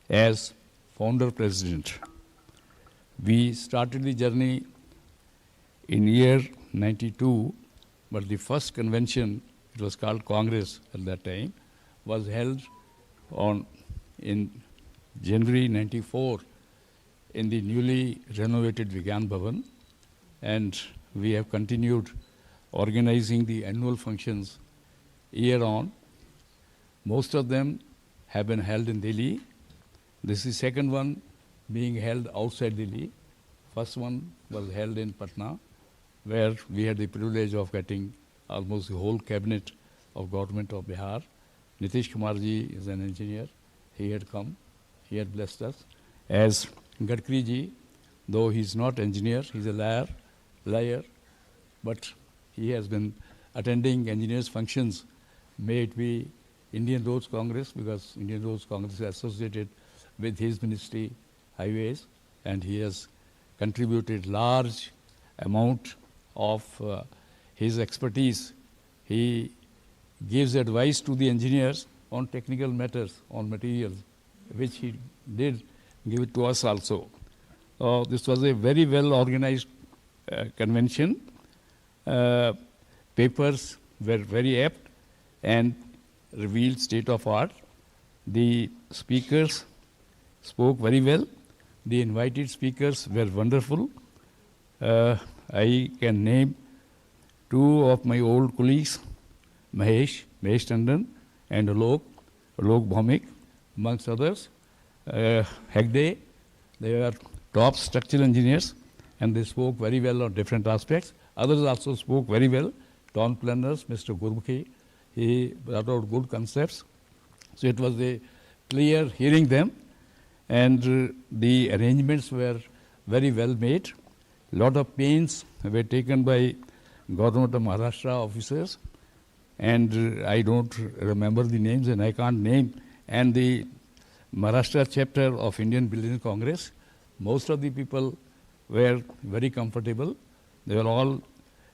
as founder president. We started the journey in year 92, but the first convention, it was called Congress at that time, was held in January 94 in the newly renovated Vigyan Bhavan, and we have continued organizing the annual functions year on. Most of them have been held in Delhi. This is the second one being held outside Delhi. First one was held in Patna, where we had the privilege of getting almost the whole cabinet of government of Bihar. Nitish Kumar ji is an engineer. He had come. He had blessed us. As Gadkari ji, though he is not engineer, he is a liar, but he has been attending engineers' functions. May it be Indian Roads Congress, because Indian Roads Congress is associated with his ministry, highways, and he has contributed large amount of his expertise. He gives advice to the engineers on technical matters, on materials, which he did give it to us also. This was a very well organized convention. Papers were very apt and revealed state of art. The speakers spoke very well. The invited speakers were wonderful. I can name two of my old colleagues, Mahesh Tandon and Alok Bhaumik, amongst others. Hegde, they are top structural engineers and they spoke very well on different aspects. Others also spoke very well. Town planners, Mr. Gurmukhi, he brought out good concepts. So it was a clear hearing them, and the arrangements were very well made. Lot of pains were taken by Government of Maharashtra officers, and I don't remember the names and I can't name. And the Maharashtra chapter of Indian Business Congress, most of the people were very comfortable. They were all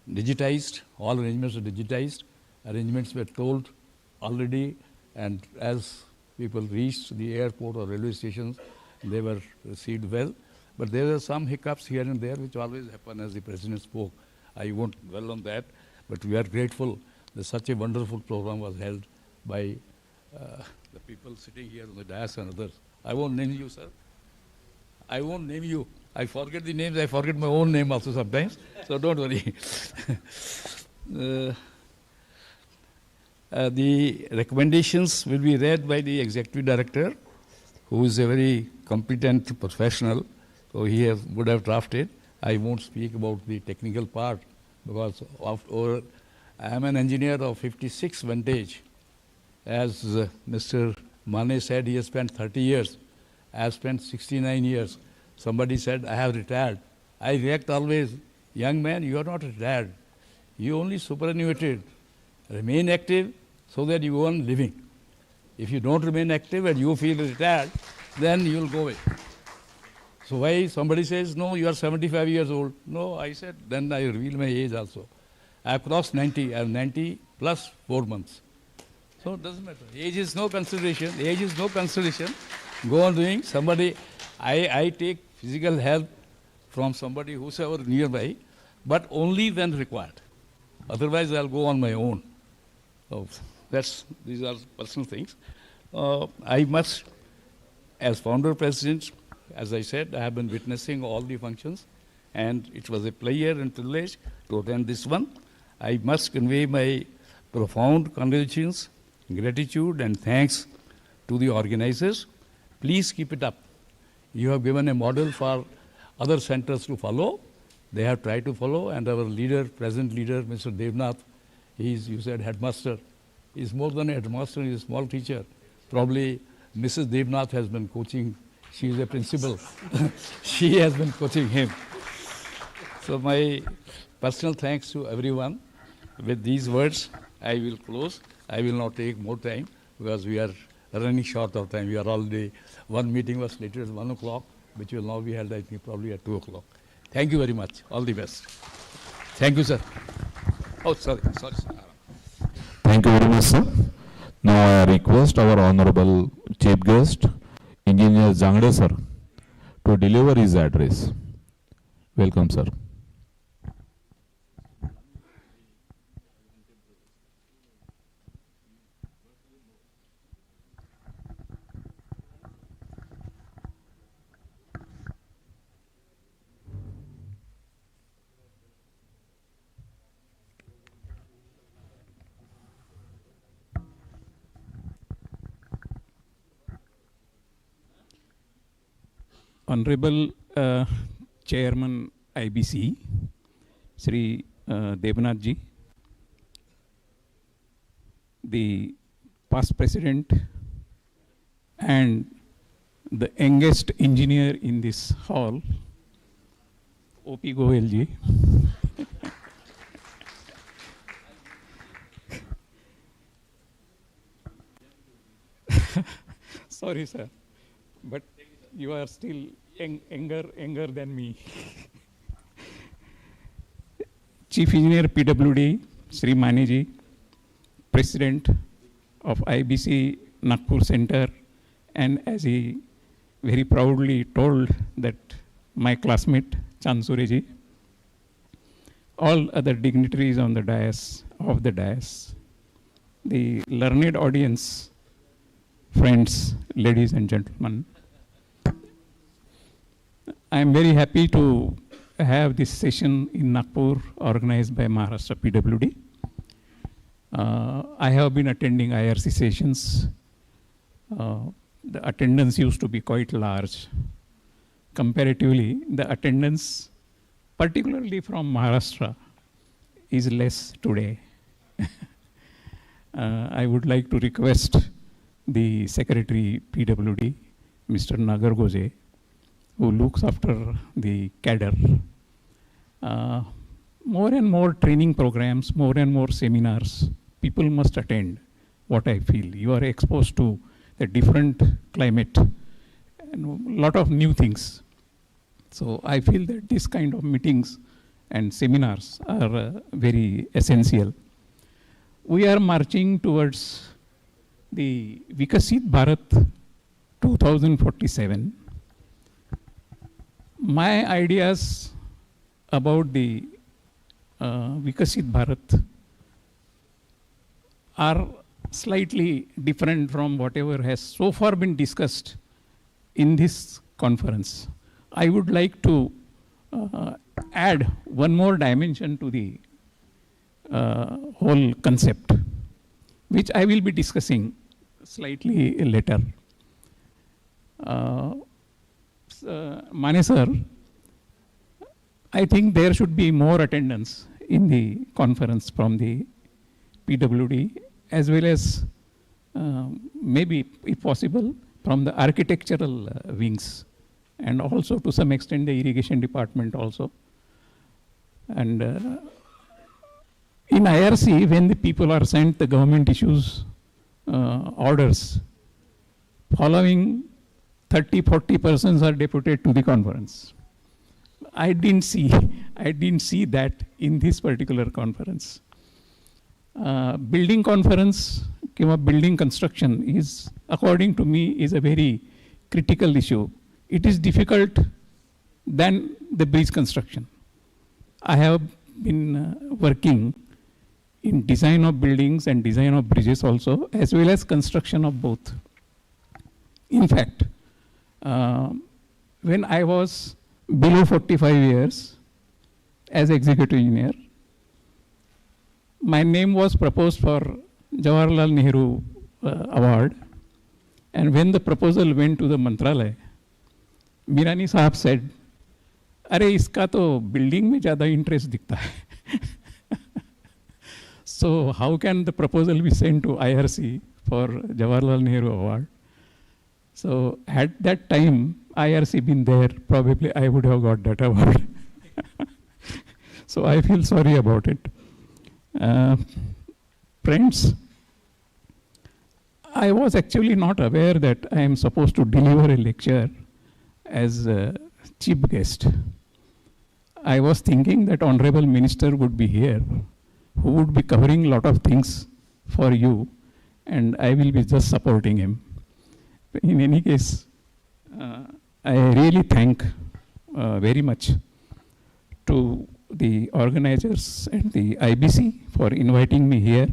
digitized, all arrangements are digitized. Arrangements were told already, and as people reached the airport or railway stations, they were received well. But there were some hiccups here and there which always happen as the President spoke. I won't dwell on that, but we are grateful that such a wonderful program was held by the people sitting here on the dais and others. I won't name you, sir. I won't name you. I forget the names. I forget my own name also sometimes, so don't worry. The recommendations will be read by the Executive Director, who is a very competent professional, so he would have drafted. I won't speak about the technical part because I am an engineer of 56 vintage. As Mr. Mane said, he has spent 30 years. I have spent 69 years. Somebody said, I have retired. I react always, young man, you are not retired. You only superannuated. Remain active so that you earn living. If you don't remain active and you feel retired, then you will go away. So why somebody says, no, you are 75 years old. No, I said, then I reveal my age also. I have crossed 90. I am 90 plus 4 months. So it doesn't matter. Age is no consideration. Age is no consideration. Go on doing. Somebody, I take physical help from somebody whosoever nearby, but only when required. Otherwise, I'll go on my own. So these are personal things. I must, as founder president, as I said, I have been witnessing all the functions, and it was a pleasure and privilege to attend this one. I must convey my profound congratulations, gratitude, and thanks to the organizers. Please keep it up. You have given a model for other centers to follow. They have tried to follow, and our leader, present leader, Mr. Devnath, you said headmaster. He's more than a headmaster, he's a small teacher. Probably Mrs. Devnath has been coaching. She is a principal. She has been coaching him. So my personal thanks to everyone. With these words, I will close. I will not take more time because we are running short of time. We are already, one meeting was later at 1 o'clock, which will now be held, I think, probably at 2 o'clock. Thank you very much. All the best. Thank you, sir. Oh, sorry. Thank you very much, sir. Now I request our honorable chief guest, Engineer Jangde sir, to deliver his address. Welcome, sir. Honorable Chairman IBC, Sri Devnath ji, the past president and the youngest engineer in this hall, O.P. Goel ji, sorry sir, but you are still younger than me. Chief Engineer PWD, Sri Maneji, President of IBC Nagpur Center, and as he very proudly told that my classmate Chansureji, all other dignitaries on the dais, the learned audience, friends, ladies and gentlemen, I am very happy to have this session in Nagpur organized by Maharashtra PWD. I have been attending IRC sessions. The attendance used to be quite large. Comparatively, the attendance, particularly from Maharashtra, is less today. I would like to request the Secretary PWD, Mr. Nagargoje, who looks after the cadre. More and more training programs, more and more seminars, people must attend, what I feel. You are exposed to a different climate and a lot of new things. So I feel that this kind of meetings and seminars are very essential. We are marching towards the Viksit Bharat 2047. My ideas about the Viksit Bharat are slightly different from whatever has so far been discussed in this conference. I would like to add one more dimension to the whole concept, which I will be discussing slightly later. Mane sir, I think there should be more attendance in the conference from the PWD, as well as maybe, if possible, from the architectural wings, and also to some extent the irrigation department also. And in IRC, when the people are sent, the government issues orders, following 30-40 persons are deputed to the conference. I didn't see that in this particular conference. Building conference, building construction is, according to me, is a very critical issue. It is difficult than the bridge construction. I have been working in design of buildings and design of bridges also, as well as construction of both. In fact, when I was below 45 years as executive engineer, my name was proposed for Jawaharlal Nehru award, and when the proposal went to the Mantralaya, Mirani Sahab said, "अरे इसका तो building में ज़्यादा interest दिखता है." So how can the proposal be sent to IRC for Jawaharlal Nehru award? So had that time IRC been there, probably I would have got that award. So I feel sorry about it. Friends, I was actually not aware that I am supposed to deliver a lecture as a chief guest. I was thinking that Honorable Minister would be here, who would be covering a lot of things for you, and I will be just supporting him. In any case, I really thank very much to the organizers and the IBC for inviting me here.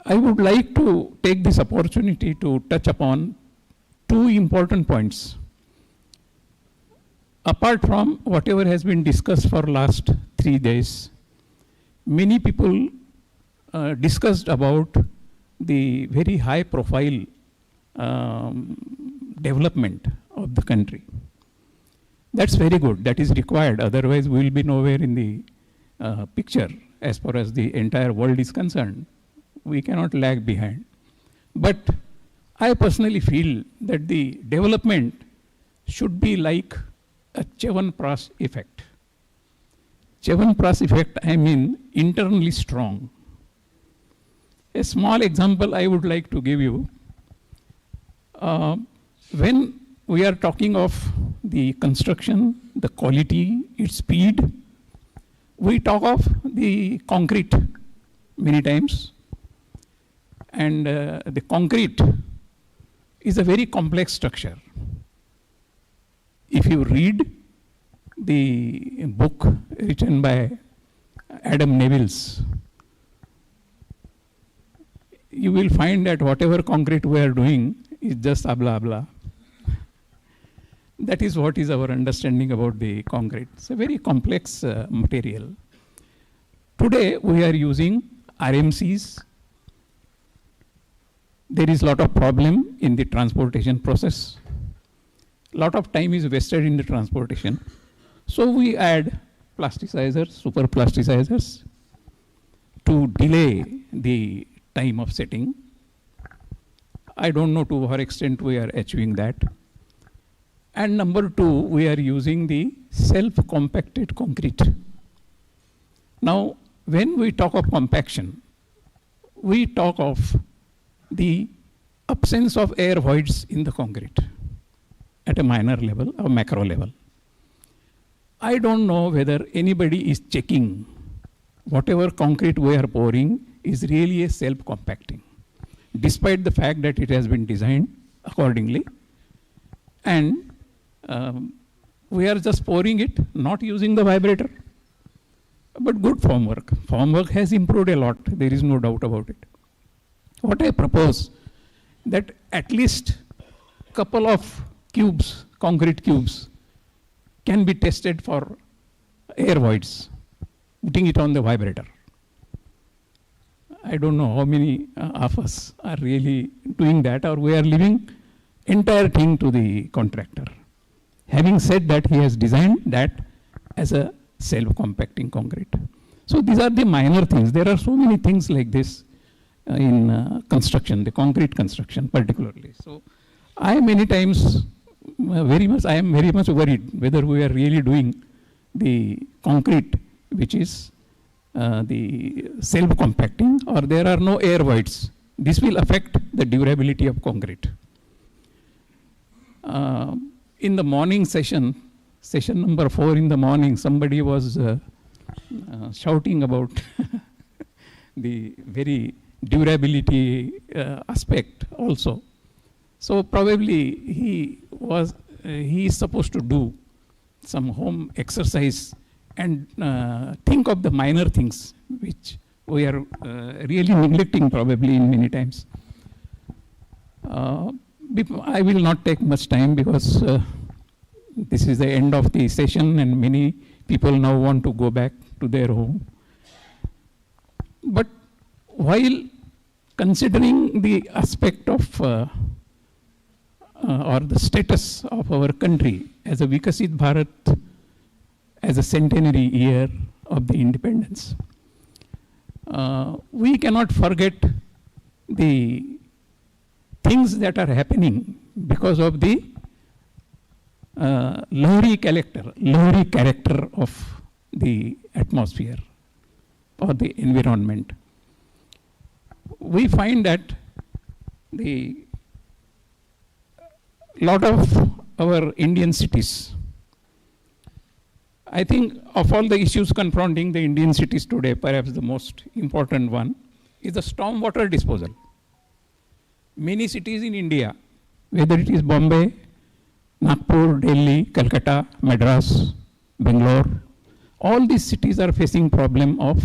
I would like to take this opportunity to touch upon two important points. Apart from whatever has been discussed for last 3 days, many people discussed about the very high profile development of the country. That's very good. That is required. Otherwise, we will be nowhere in the picture as far as the entire world is concerned. We cannot lag behind. But I personally feel that the development should be like a Chyawanprash effect. Chyawanprash effect, I mean internally strong. A small example I would like to give you. When we are talking of the construction, the quality, its speed, we talk of the concrete many times. And the concrete is a very complex structure. If you read the book written by Adam Neville's, you will find that whatever concrete we are doing is just blah blah. That is what is our understanding about the concrete. It's a very complex material. Today we are using RMCs. There is a lot of problem in the transportation process. A lot of time is wasted in the transportation. So we add plasticizers, super plasticizers, to delay the time of setting. I don't know to what extent we are achieving that. And number two, we are using the self-compacted concrete. Now, when we talk of compaction, we talk of the absence of air voids in the concrete at a minor level or macro level. I don't know whether anybody is checking whatever concrete we are pouring is really a self-compacting, despite the fact that it has been designed accordingly. And we are just pouring it, not using the vibrator. But good formwork. Formwork has improved a lot. There is no doubt about it. What I propose, that at least couple of cubes, concrete cubes, can be tested for air voids, putting it on the vibrator. I don't know how many of us are really doing that, or we are leaving entire thing to the contractor. Having said that, he has designed that as a self-compacting concrete. So these are the minor things. There are so many things like this in construction, the concrete construction particularly. So I many times I am very much worried whether we are really doing the concrete which is the self-compacting, or there are no air voids. This will affect the durability of concrete. In the morning session number 4 in the morning, somebody was shouting about the very durability aspect also. So probably he is supposed to do some home exercise and think of the minor things which we are really neglecting probably in many times. I will not take much time because this is the end of the session and many people now want to go back to their home. But while considering the aspect of or the status of our country as a Viksit Bharat, as a centenary year of the independence, we cannot forget the things that are happening because of the Lahari character of the atmosphere or the environment. We find that the lot of our Indian cities, I think of all the issues confronting the Indian cities today, perhaps the most important one is the stormwater disposal. Many cities in India, whether it is Bombay, Nagpur, Delhi, Calcutta, Madras, Bangalore, all these cities are facing problem of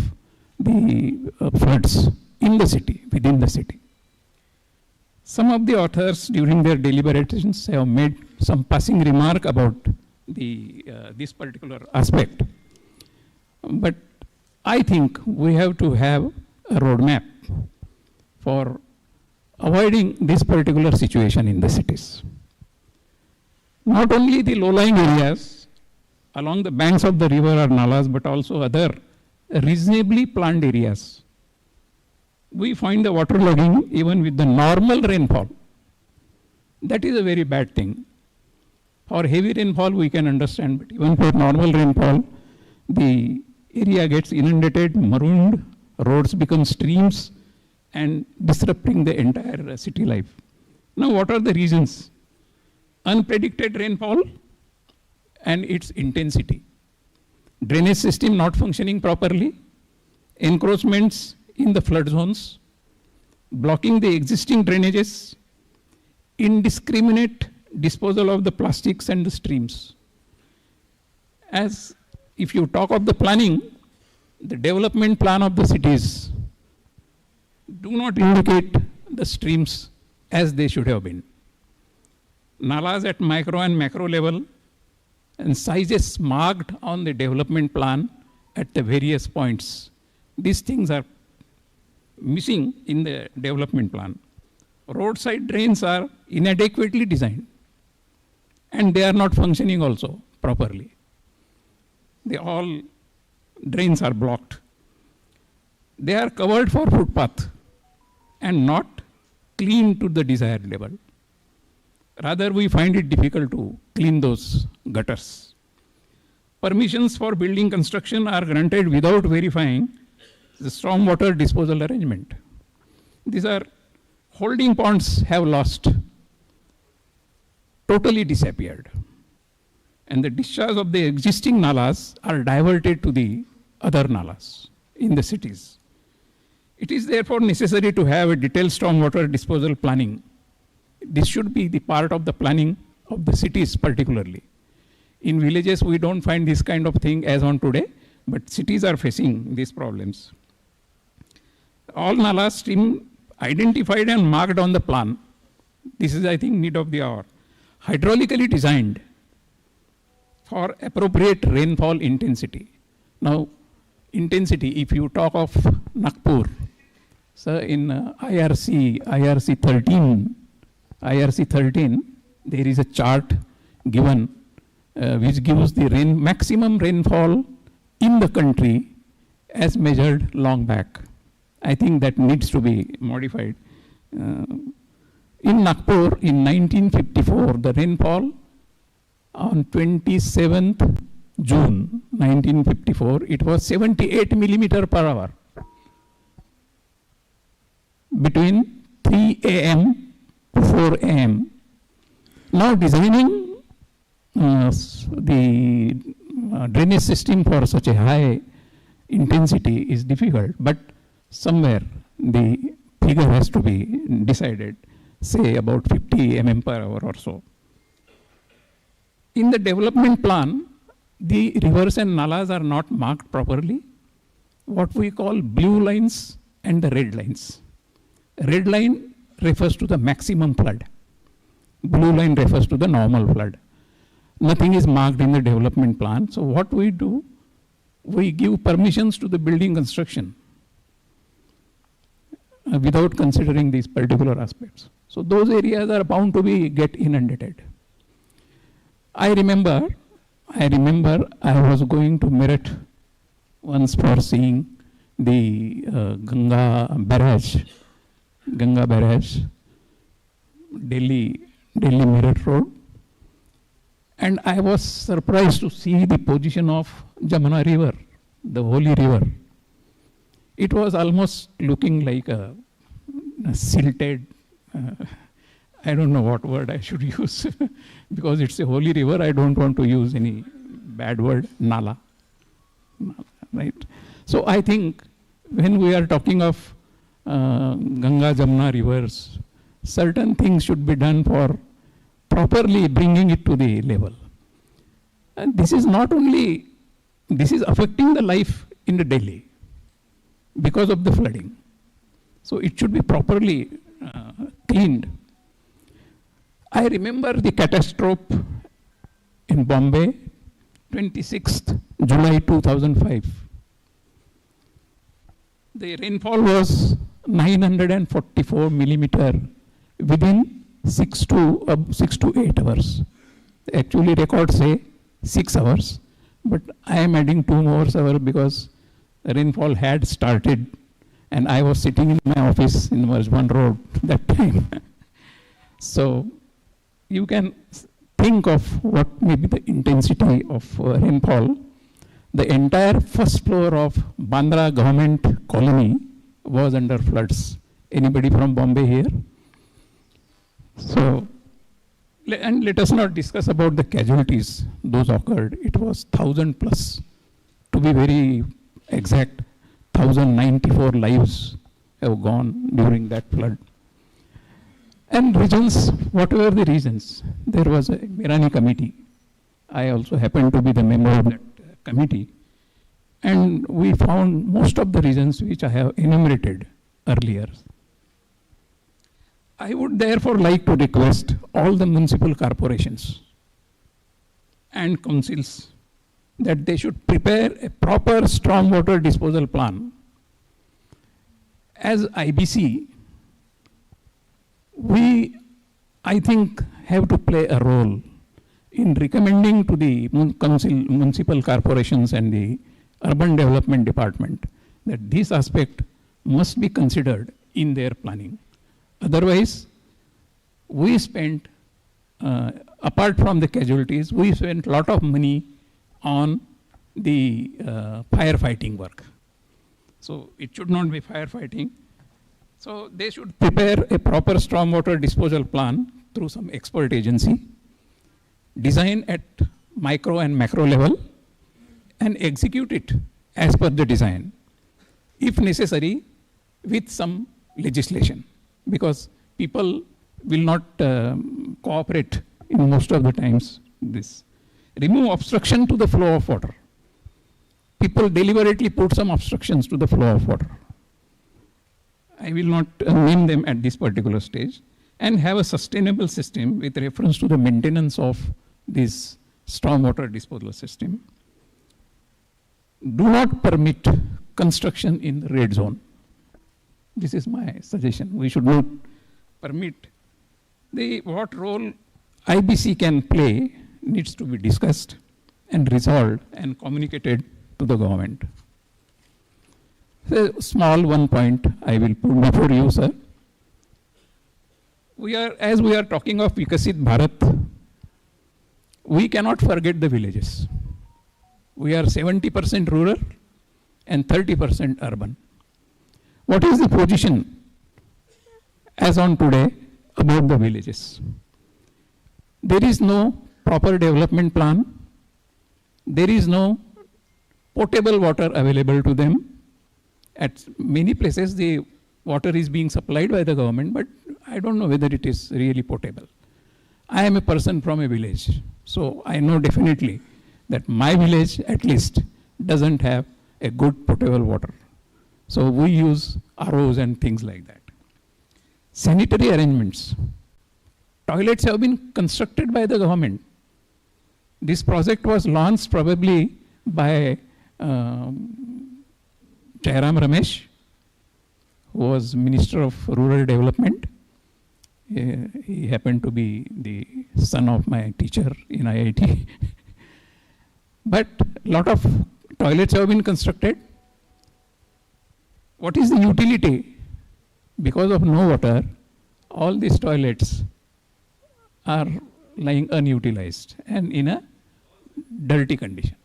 the floods in the city, within the city. Some of the authors during their deliberations have made some passing remark about this particular aspect. But I think we have to have a roadmap for avoiding this particular situation in the cities. Not only the low-lying areas along the banks of the river or nalas, but also other reasonably planned areas. We find the waterlogging even with the normal rainfall. That is a very bad thing. For heavy rainfall we can understand, but even for normal rainfall, the area gets inundated, marooned, roads become streams and disrupting the entire city life. Now what are the reasons? Unpredicted rainfall and its intensity. Drainage system not functioning properly, encroachments in the flood zones, blocking the existing drainages, indiscriminate disposal of the plastics and the streams. As if you talk of the planning, the development plan of the cities do not indicate the streams as they should have been. Nalas at micro and macro level and sizes marked on the development plan at the various points. These things are missing in the development plan. Roadside drains are inadequately designed and they are not functioning also properly. All drains are blocked. They are covered for footpath and not clean to the desired level. Rather, we find it difficult to clean those gutters. Permissions for building construction are granted without verifying the stormwater disposal arrangement. These are holding ponds have lost, totally disappeared. and the discharge of the existing nalas are diverted to the other nalas in the cities. It is therefore necessary to have a detailed stormwater disposal planning. This should be the part of the planning of the cities particularly. In villages, we don't find this kind of thing as on today, but cities are facing these problems. All nalas stream identified and marked on the plan. This is, I think, need of the hour. Hydraulically designed for appropriate rainfall intensity. Now, intensity, if you talk of Nagpur, so in IRC 13, there is a chart given which gives the maximum rainfall in the country as measured long back. I think that needs to be modified. In Nagpur in 1954, the rainfall on 27th June 1954, it was 78 millimeter per hour. Between 3 a.m. to 4 a.m. Now designing the drainage system for such a high intensity is difficult, but somewhere the figure has to be decided, say about 50 mm per hour or so. In the development plan, the rivers and nalas are not marked properly, what we call blue lines and the red lines. Red line refers to the maximum flood. Blue line refers to the normal flood. Nothing is marked in the development plan. So what we do, we give permissions to the building construction without considering these particular aspects. So those areas are bound to get inundated. I remember I was going to Meerut once for seeing the Ganga barrage, Delhi Meerut Road. And I was surprised to see the position of Jamuna River, the holy river. It was almost looking like a silted, I don't know what word I should use, because it's a holy river. I don't want to use any bad word, nala, right? So I think when we are talking of Ganga, Jamuna rivers, certain things should be done for properly bringing it to the level. And this is not only, this is affecting the life in the Delhi because of the flooding. So it should be properly cleaned. I remember the catastrophe in Bombay, 26th July 2005. The rainfall was 944 millimeter within 6 to 8 hours. Actually, records say 6 hours, but I am adding 2 more hours because the rainfall had started, and I was sitting in my office in Marjwan Road that time. So you can think of what may be the intensity of rainfall. The entire first floor of Bandra government colony was under floods. Anybody from Bombay here? So, and let us not discuss about the casualties those occurred. It was 1,000 plus. To be very exact, 1,094 lives have gone during that flood. And reasons, whatever the reasons, there was a Mirani committee. I also happened to be the member of that committee. And we found most of the reasons which I have enumerated earlier. I would therefore like to request all the municipal corporations and councils that they should prepare a proper stormwater disposal plan. As IBC, we, I think, have to play a role in recommending to the municipal corporations and the urban development department that this aspect must be considered in their planning. Otherwise, we spent, apart from the casualties, we spent a lot of money on the firefighting work. So it should not be firefighting. So they should prepare a proper stormwater disposal plan through some expert agency, design at micro and macro level and execute it as per the design, if necessary, with some legislation, because people will not cooperate in most of the times. This remove obstruction to the flow of water. People deliberately put some obstructions to the flow of water. I will not name them at this particular stage, and have a sustainable system with reference to the maintenance of this stormwater disposal system. Do not permit construction in the red zone. This is my suggestion. We should not permit. What role IBC can play needs to be discussed and resolved and communicated to the government. A small one point I will put before you, sir. As we are talking of Viksit Bharat, we cannot forget the villages. We are 70% rural and 30% urban. What is the position as on today about the villages? There is no proper development plan. There is no potable water available to them. At many places, the water is being supplied by the government, but I don't know whether it is really potable. I am a person from a village, so I know definitely that my village at least doesn't have a good potable water. So we use ROs and things like that. Sanitary arrangements. Toilets have been constructed by the government. This project was launched probably by Jairam Ramesh, who was Minister of Rural Development. He happened to be the son of my teacher in IIT. But a lot of toilets have been constructed. What is the utility? Because of no water, all these toilets are lying unutilized and in a dirty condition.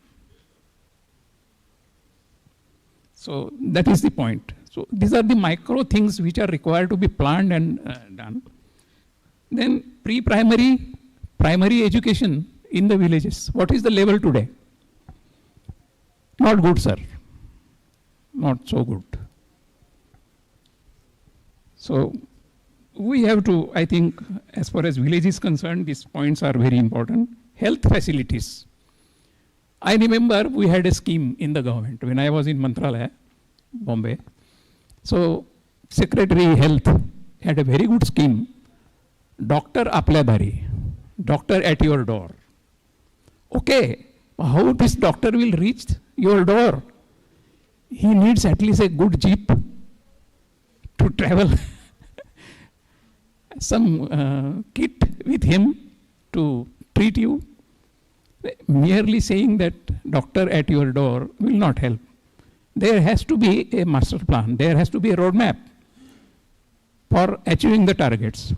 So that is the point. So these are the micro things which are required to be planned and done. Then pre-primary, primary education in the villages. What is the level today? Not good, sir. Not so good. So we have to, I think, as far as village is concerned, these points are very important. Health facilities. I remember we had a scheme in the government when I was in Mantralaya, Bombay. So Secretary Health had a very good scheme. Doctor apल्या दारी, doctor at your door. Okay, how this doctor will reach your door? He needs at least a good jeep to travel. Some kit with him to treat you. Merely saying that doctor at your door will not help. There has to be a master plan. There has to be a roadmap for achieving the targets.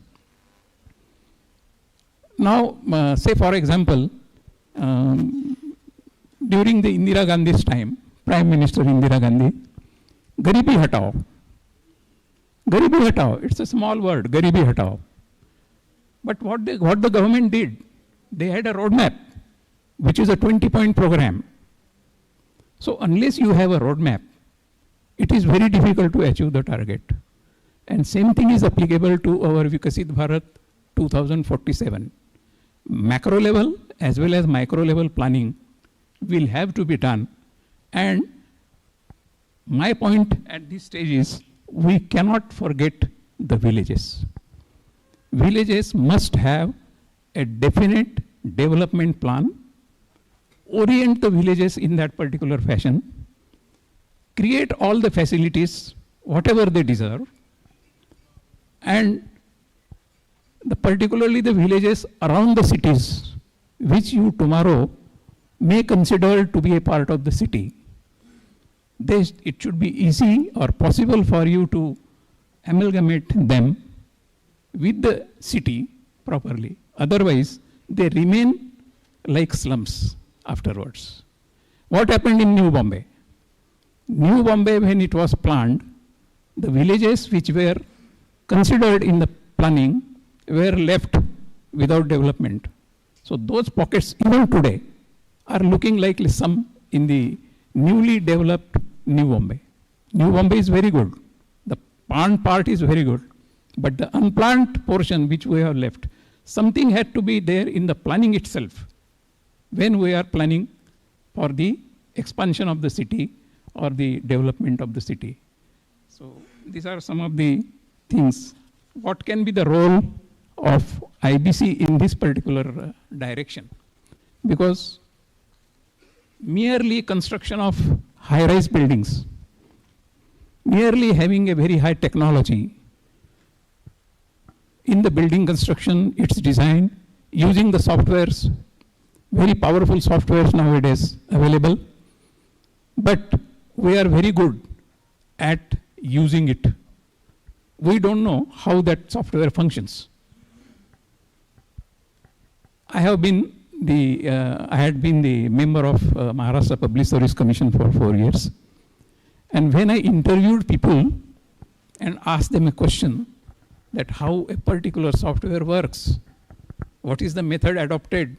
Now, say for example, during the Indira Gandhi's time, Prime Minister Indira Gandhi, Garibi Hatao. Garibi Hatao, it's a small word, Garibi Hatao. But what the government did, they had a roadmap, which is a 20-point program. So unless you have a roadmap, it is very difficult to achieve the target. And same thing is applicable to our Viksit Bharat 2047. Macro level as well as micro level planning will have to be done. And my point at this stage is we cannot forget the villages. Villages must have a definite development plan, orient the villages in that particular fashion, create all the facilities, whatever they deserve, and particularly the villages around the cities, which you tomorrow may consider to be a part of the city. It should be easy or possible for you to amalgamate them with the city properly. Otherwise, they remain like slums afterwards. What happened in New Bombay? New Bombay, when it was planned, the villages which were considered in the planning were left without development. So those pockets, even today, are looking like some in the newly developed New Bombay. New Bombay is very good. The planned part is very good. But the unplanned portion which we have left, something had to be there in the planning itself when we are planning for the expansion of the city or the development of the city. So these are some of the things. What can be the role of IBC in this particular direction? Because merely construction of high-rise buildings, merely having a very high technology in the building construction, its design, using the softwares, very powerful softwares nowadays available, but we are very good at using it. We don't know how that software functions. I had been the member of Maharashtra Public Service Commission for 4 years. And when I interviewed people and asked them a question that how a particular software works, what is the method adopted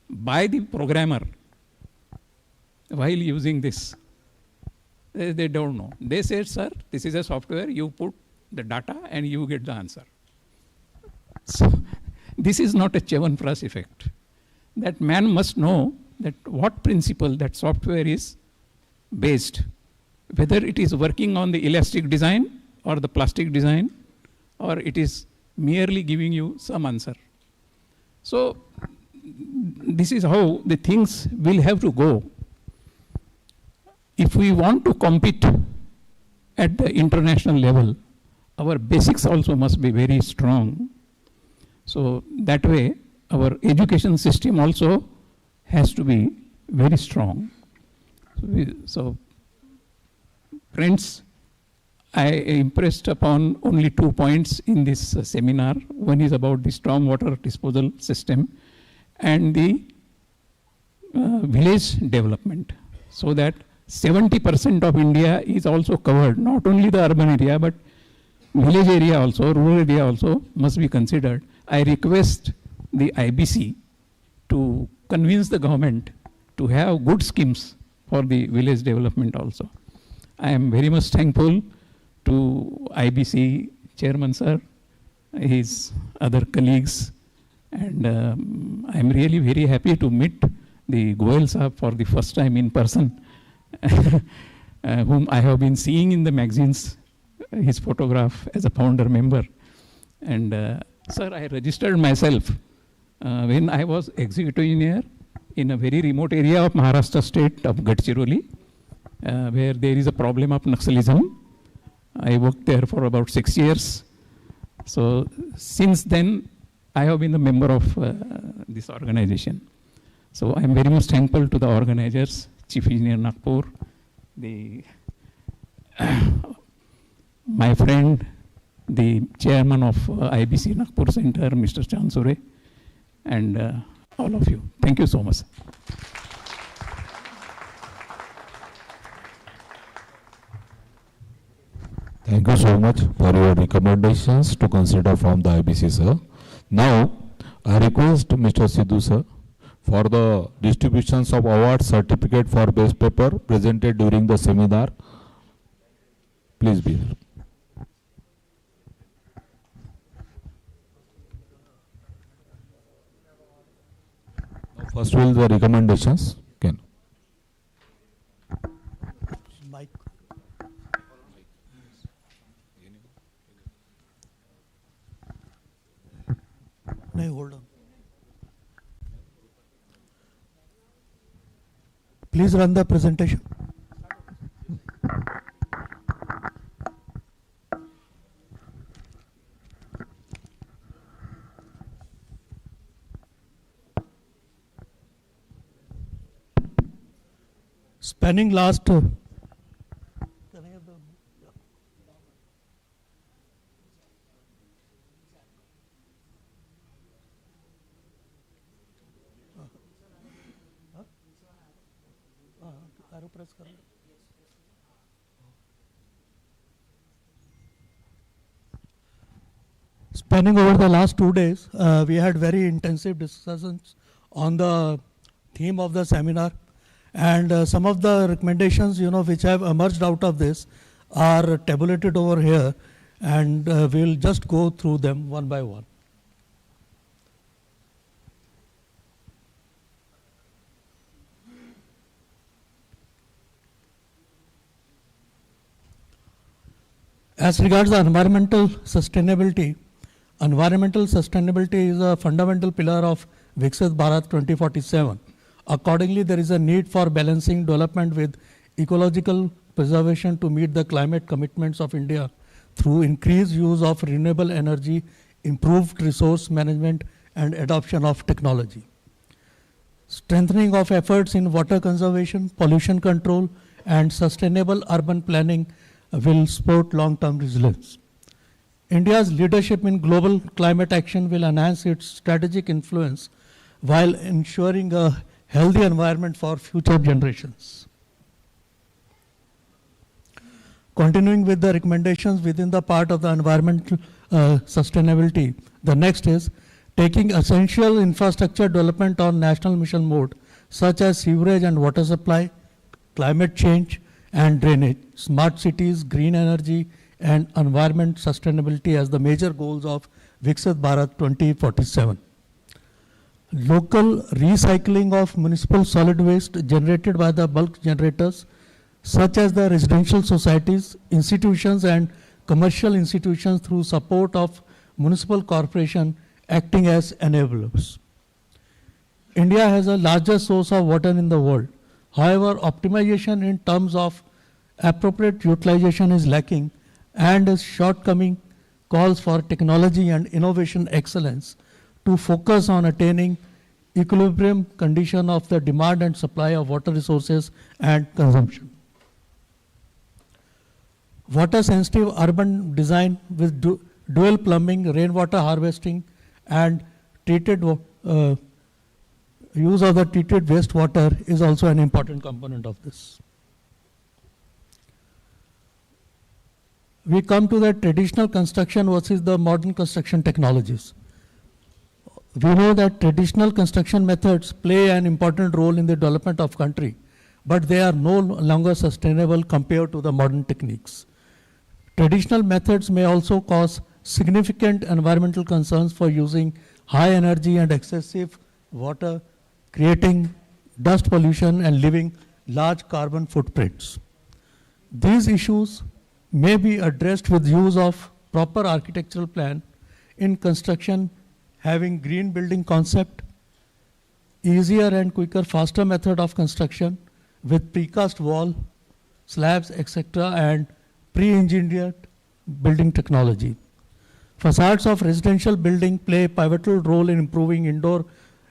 by the programmer while using this, they don't know. They said, sir, this is a software, you put the data and you get the answer. So this is not a Chyavanprash effect. That man must know that what principle that software is based, whether it is working on the elastic design or the plastic design, or it is merely giving you some answer. So this is how the things will have to go. If we want to compete at the international level, our basics also must be very strong. So that way, our education system also has to be very strong. So friends, I impressed upon only 2 points in this seminar. One is about the stormwater disposal system and the village development, so that 70% of India is also covered, not only the urban area, but village area also, rural area also must be considered. I request the IBC to convince the government to have good schemes for the village development also. I am very much thankful to IBC chairman sir, his other colleagues, and I am really very happy to meet the Goel Sahab for the first time in person, whom I have been seeing in the magazines, his photograph as a founder member. And sir, I registered myself when I was executive engineer in a very remote area of Maharashtra state of Gadchiroli, where there is a problem of Naxalism. I worked there for about 6 years. So since then, I have been a member of this organization. So I am very much thankful to the organizers, Chief Engineer Nagpur, my friend, the chairman of IBC Nagpur Center, Mr. Chansure, and all of you. Thank you so much. Thank you so much for your recommendations to consider from the IBC, sir. Now, I request Mr. Sidhu, sir, for the distributions of award certificate for best paper presented during the seminar. Please be there. Now, first will the recommendations. Can. Mike. No, hold on. Please run the presentation. Spanning last. Can I have the? Arrow press kar low. Spanning over the last 2 days, we had very intensive discussions on the theme of the seminar. And some of the recommendations, which have emerged out of this are tabulated over here, and we'll just go through them one by one. As regards the environmental sustainability is a fundamental pillar of Viksit Bharat 2047. Accordingly, there is a need for balancing development with ecological preservation to meet the climate commitments of India through increased use of renewable energy, improved resource management, and adoption of technology. Strengthening of efforts in water conservation, pollution control, and sustainable urban planning will support long-term resilience. India's leadership in global climate action will enhance its strategic influence while ensuring a healthy environment for future generations. Continuing with the recommendations within the part of the environmental sustainability, the next is taking essential infrastructure development on national mission mode, such as sewerage and water supply, climate change and drainage, smart cities, green energy, and environment sustainability as the major goals of Viksit Bharat 2047. Local recycling of municipal solid waste generated by the bulk generators, such as the residential societies, institutions, and commercial institutions through support of municipal corporation acting as enablers. India has the largest source of water in the world. However, optimization in terms of appropriate utilization is lacking, and its shortcoming calls for technology and innovation excellence to focus on attaining equilibrium condition of the demand and supply of water resources and consumption. Water sensitive urban design with dual plumbing, rainwater harvesting, and treated use of the treated wastewater is also an important component of this. We come to the traditional construction versus the modern construction technologies. We know that traditional construction methods play an important role in the development of country, but they are no longer sustainable compared to the modern techniques. Traditional methods may also cause significant environmental concerns for using high energy and excessive water, creating dust pollution and leaving large carbon footprints. These issues may be addressed with use of proper architectural plan in construction, having green building concept, easier and quicker, faster method of construction with precast wall, slabs, etc., and pre-engineered building technology. Facades of residential building play a pivotal role in improving indoor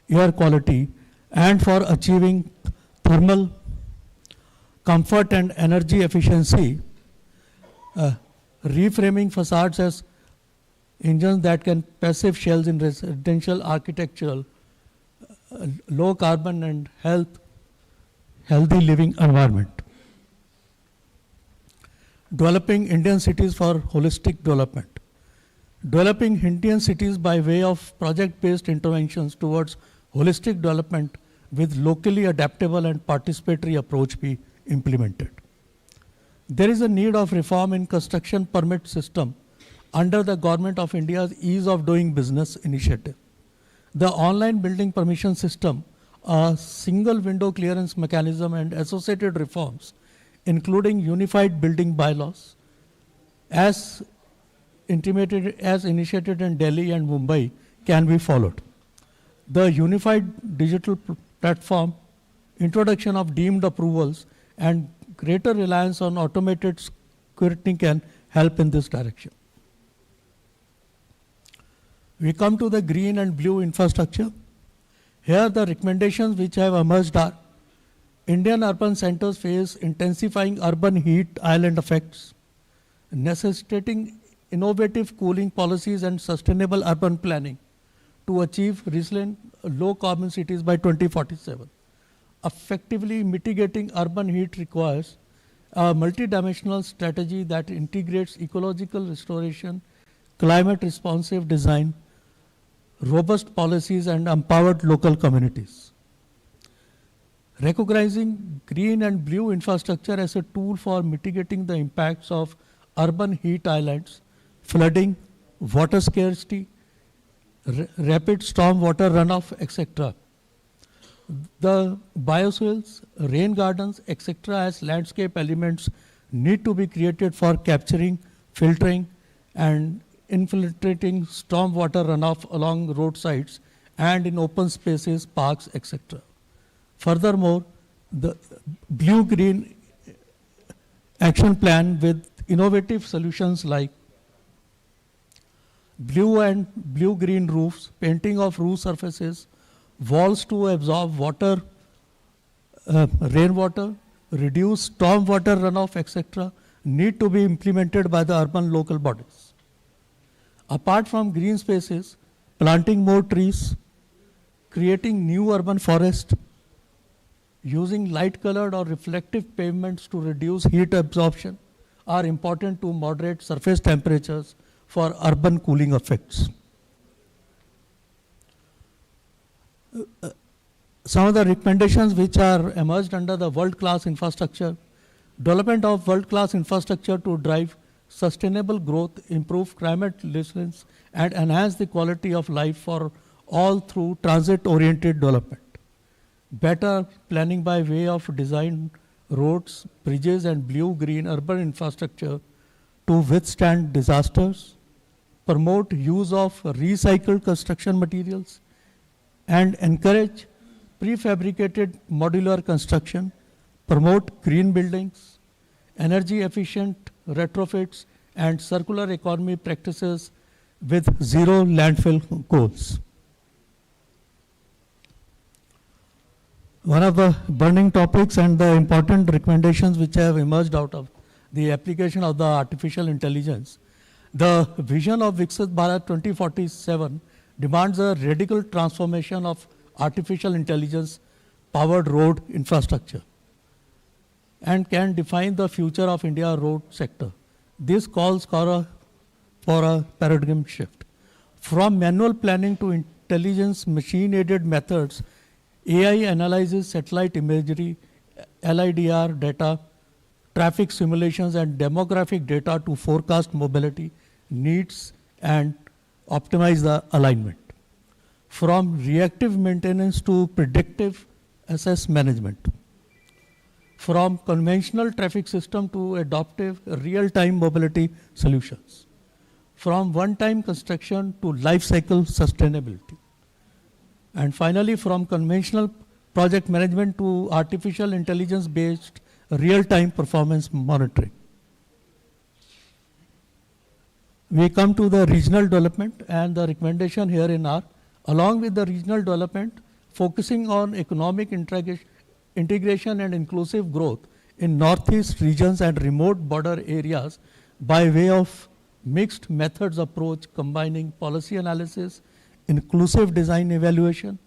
air quality and for achieving thermal comfort and energy efficiency. Reframing facades as engines that can passive shells in residential architectural, low carbon and healthy living environment. Developing Indian cities for holistic development. Developing Indian cities by way of project-based interventions towards holistic development with locally adaptable and participatory approach be implemented. There is a need of reform in construction permit system under the Government of India's Ease of Doing Business initiative. The online building permission system, a single window clearance mechanism and associated reforms, including unified building bylaws, as initiated in Delhi and Mumbai, can be followed. The unified digital platform, introduction of deemed approvals, and greater reliance on automated scrutiny can help in this direction. We come to the green and blue infrastructure. Here the recommendations which have emerged are: Indian urban centers face intensifying urban heat island effects, necessitating innovative cooling policies and sustainable urban planning to achieve resilient low carbon cities by 2047. Effectively mitigating urban heat requires a multidimensional strategy that integrates ecological restoration, climate responsive design, robust policies, and empowered local communities. Recognizing green and blue infrastructure as a tool for mitigating the impacts of urban heat islands, flooding, water scarcity, rapid storm water runoff, etc. The biosoils, rain gardens, etc. as landscape elements need to be created for capturing, filtering, and infiltrating storm water runoff along roadsides and in open spaces, parks, etc. Furthermore, the blue-green action plan with innovative solutions like blue and blue-green roofs, painting of roof surfaces, walls to absorb water, rainwater, reduce storm water runoff, etc., need to be implemented by the urban local bodies. Apart from green spaces, planting more trees, creating new urban forests, using light-colored or reflective pavements to reduce heat absorption are important to moderate surface temperatures for urban cooling effects. Some of the recommendations which are emerged under the world-class infrastructure: development of world-class infrastructure to drive sustainable growth, improve climate resilience, and enhance the quality of life for all through transit-oriented development. Better planning by way of design roads, bridges, and blue-green urban infrastructure to withstand disasters. Promote use of recycled construction materials and encourage prefabricated modular construction. Promote green buildings, energy efficient retrofits, and circular economy practices with zero landfill goals. One of the burning topics and the important recommendations which have emerged out of the application of the artificial intelligence, the vision of Viksit Bharat 2047 demands a radical transformation of artificial intelligence powered road infrastructure and can define the future of India road sector. This calls for a paradigm shift. From manual planning to intelligence machine-aided methods, AI analyzes satellite imagery, LIDR data, traffic simulations, and demographic data to forecast mobility needs and optimize the alignment. From reactive maintenance to predictive asset management. From conventional traffic system to adaptive real-time mobility solutions. From one-time construction to life cycle sustainability. And finally, from conventional project management to artificial intelligence-based real-time performance monitoring. We come to the regional development, and the recommendation herein are, along with the regional development, focusing on economic integration and inclusive growth in northeast regions and remote border areas by way of mixed methods approach combining policy analysis, inclusive design evaluation,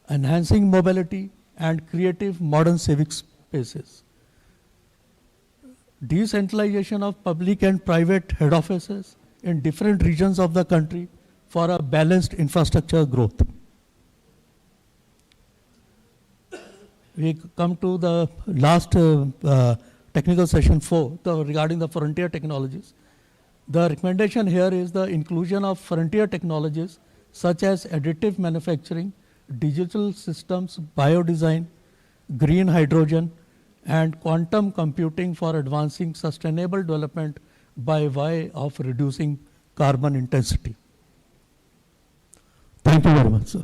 enhancing mobility, and creative modern civic spaces. Decentralization of public and private head offices in different regions of the country for a balanced infrastructure growth. We come to the last technical session 4 regarding the frontier technologies. The recommendation here is the inclusion of frontier technologies such as additive manufacturing, digital systems, biodesign, green hydrogen, and quantum computing for advancing sustainable development by way of reducing carbon intensity. Thank you very much, sir.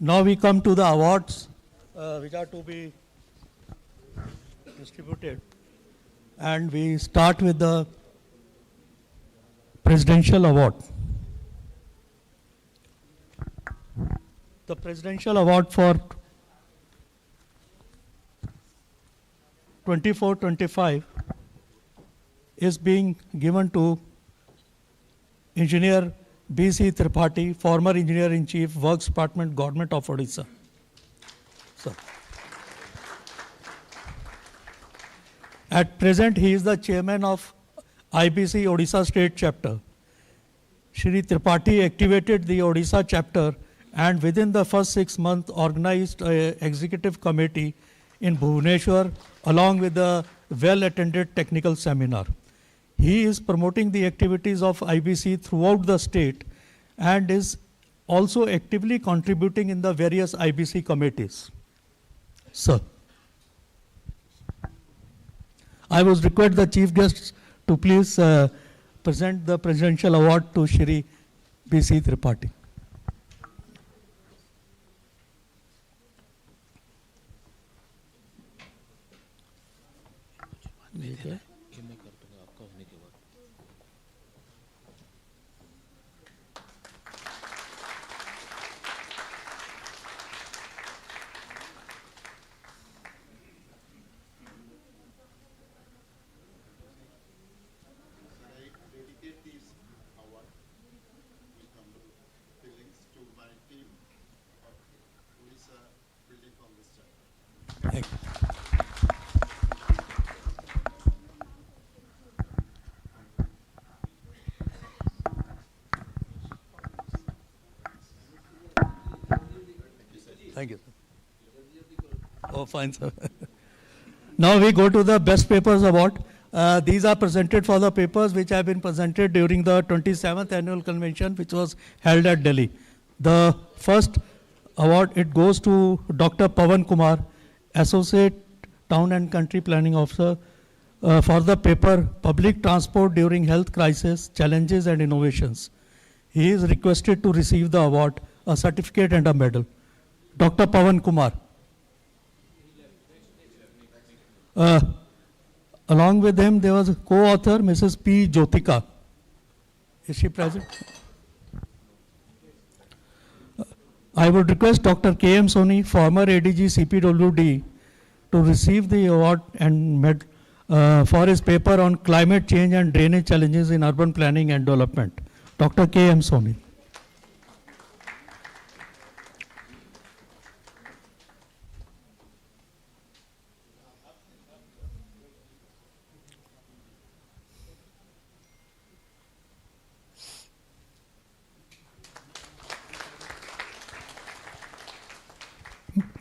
Now we come to the awards which are to be distributed, and we start with the Presidential Award. The Presidential Award for 24-25 is being given to Engineer B.C. Tripathi, former Engineer-in-Chief, Works Department, Government of Odisha. Sir. At present, he is the chairman of IBC Odisha State Chapter. Shri Tripathi activated the Odisha chapter and within the first 6 months organized an executive committee in Bhubaneswar along with a well-attended technical seminar. He is promoting the activities of IBC throughout the state and is also actively contributing in the various IBC committees. Sir, I would request the chief guests to please present the Presidential Award to Shri B.C. Tripathi. Thank you, sir. Oh, fine, sir. Now we go to the Best Papers Award. These are presented for the papers which have been presented during the 27th Annual Convention, which was held at Delhi. The first award, it goes to Dr. Pawan Kumar, Associate Town and Country Planning Officer, for the paper Public Transport During Health Crisis, Challenges and Innovations. He is requested to receive the award, a certificate and a medal. Dr. Pawan Kumar. Along with him, there was a co-author, Mrs. P. Jyotika. Is she present? I would request Dr. K. M. Soni, former ADG CPWD, to receive the award and medal for his paper on climate change and drainage challenges in urban planning and development. Dr. K. M. Soni.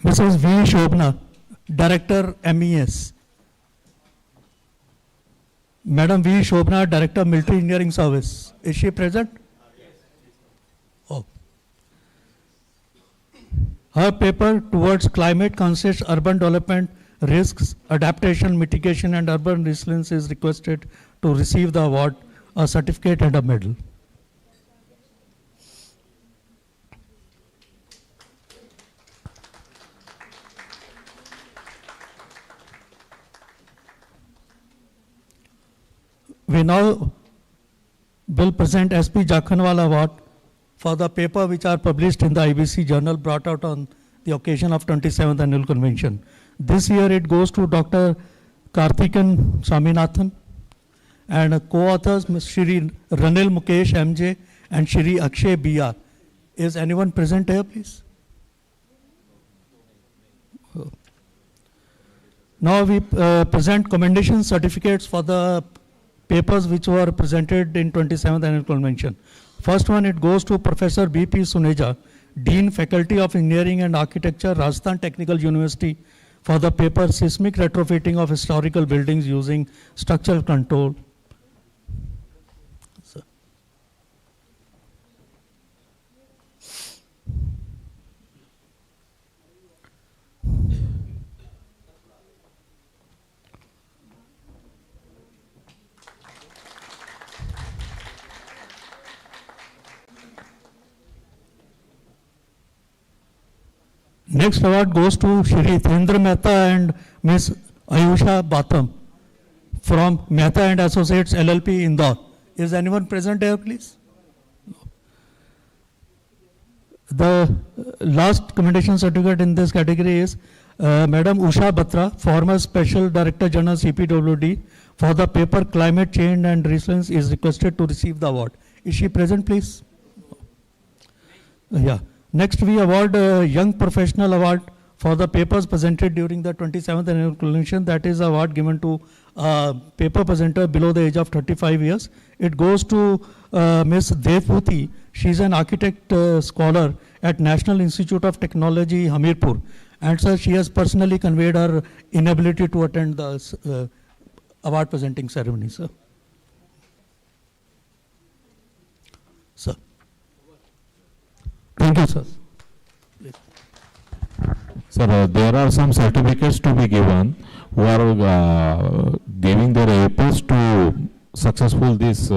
Mrs. V. Shobna, Director MES. Madam V. Shobna, Director Military Engineering Service. Is she present? Oh. Her paper towards climate conscious urban development, risks, adaptation, mitigation and urban resilience is requested to receive the award, a certificate and a medal. We now will present SP Jakhanwala Award for the paper which are published in the IBC journal brought out on the occasion of 27th Annual Convention. This year it goes to Dr. Karthikan Swaminathan and co-authors Shri Ranil Mukesh MJ and Shri Akshay BR. Is anyone present here, please? Now we present commendation certificates for the papers which were presented in 27th Annual Convention. First one, it goes to Professor B.P. Suneja, Dean, Faculty of Engineering and Architecture, Rajasthan Technical University, for the paper Seismic Retrofitting of Historical Buildings Using Structural Control. Next award goes to Shri Thindra Mehta and Ms. Ayusha Batam from Mehta and Associates LLP Indore. Is anyone present here, please? The last commendation certificate in this category is Madam Usha Batra, former Special Director General CPWD, for the paper Climate Change and Resilience is requested to receive the award. Is she present, please? Yeah. Next, we award a Young Professional Award for the papers presented during the 27th Annual Convention. That is award given to paper presenter below the age of 35 years. It goes to Ms. Devputi. She's an architect scholar at National Institute of Technology, Hamirpur. And sir, she has personally conveyed her inability to attend the award presenting ceremony, sir. Sir. Thank you, sir. Sir, there are some certificates to be given who are giving their efforts to successful this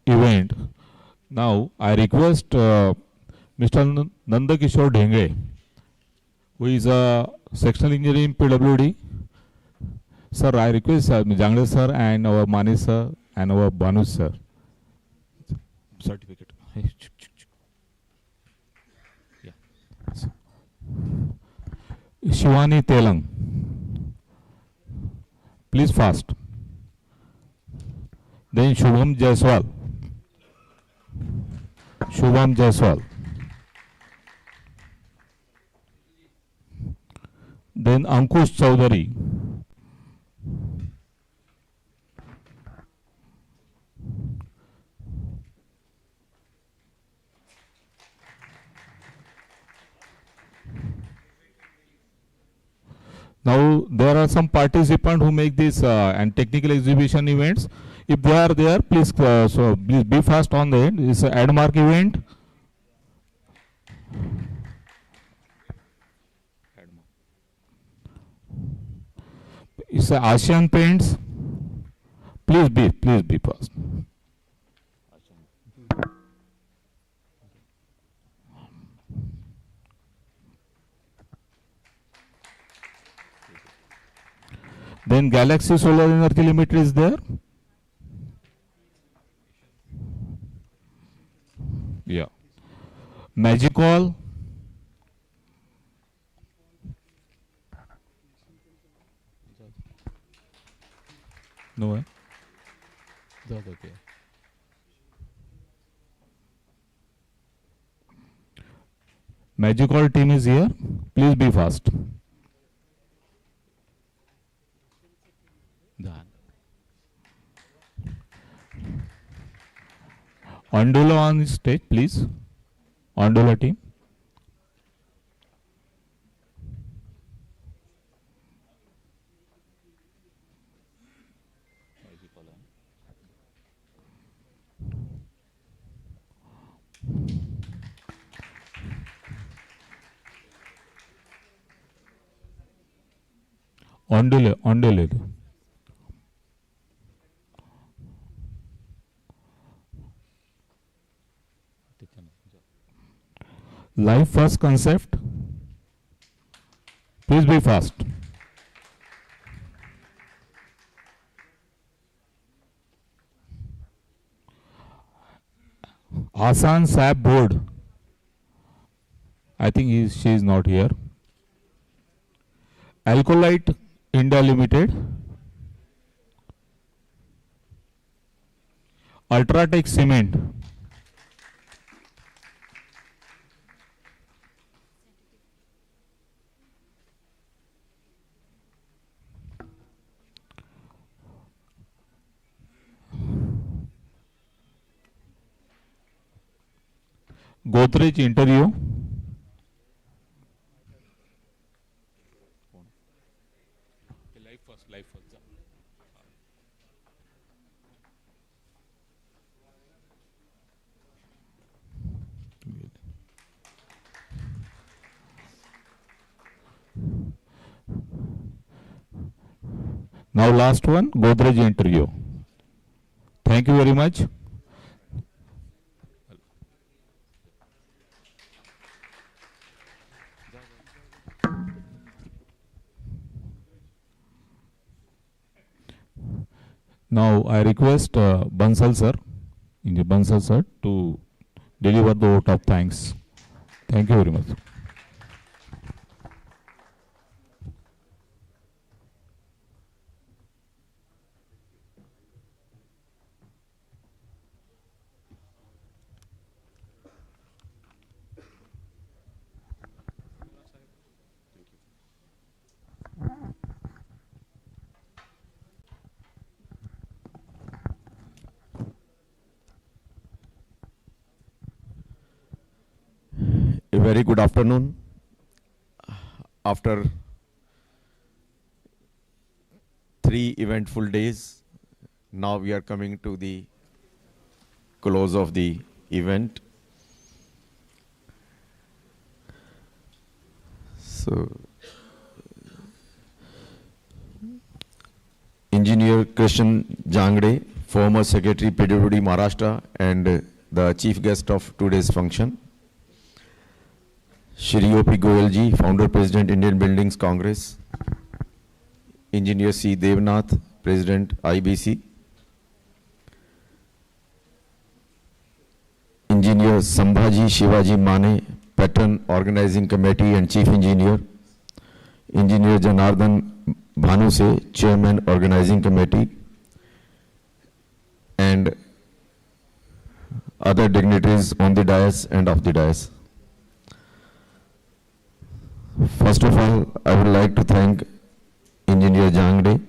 event. Now, I request Mr. Nandakishore Dhengre, who is a sectional engineer in PWD. Sir, I request Jangde sir and our Mani sir and our Banu sir. Certificate. Yeah. Shivani Telang. Please fast. Then Shubham Jaiswal. Shubham Jaiswal. Then Ankush Chaudhary. Now there are some participants who make this and technical exhibition events. If they are there, please please be fast on the end. It's an Admark event. It's a Asian Paints. Please be fast. Then Galaxy Solar Energy Limited is there. Yeah. Magicall. No, that's okay. Magicall team is here. Please be fast. Done. Ondula on stage, please. Ondula team. Ondule. Life first concept. Please be fast. Asan Sab Board. I think she is not here. Alcolite India Limited. Ultratech Cement. Godrej Interview. Life first. Now last one, Godrej Interview. Thank you very much. Now I request Bansal sir to deliver the vote of thanks. Thank you very much. very good afternoon. After 3 eventful days, now we are coming to the close of the event. So, Engineer Krishan Jangde, former Secretary PWD Maharashtra and the chief guest of today's function. Shri O.P. Goyal ji, Founder President Indian Buildings Congress. Engineer C. Devnath, President IBC. Engineer Sambhaji Shivaji Mane, Patron Organizing Committee and Chief Engineer. Engineer Janardhan Bhanuse, Chairman Organizing Committee. And other dignitaries on the dais and off the dais. First of all, I would like to thank Engineer Jangde,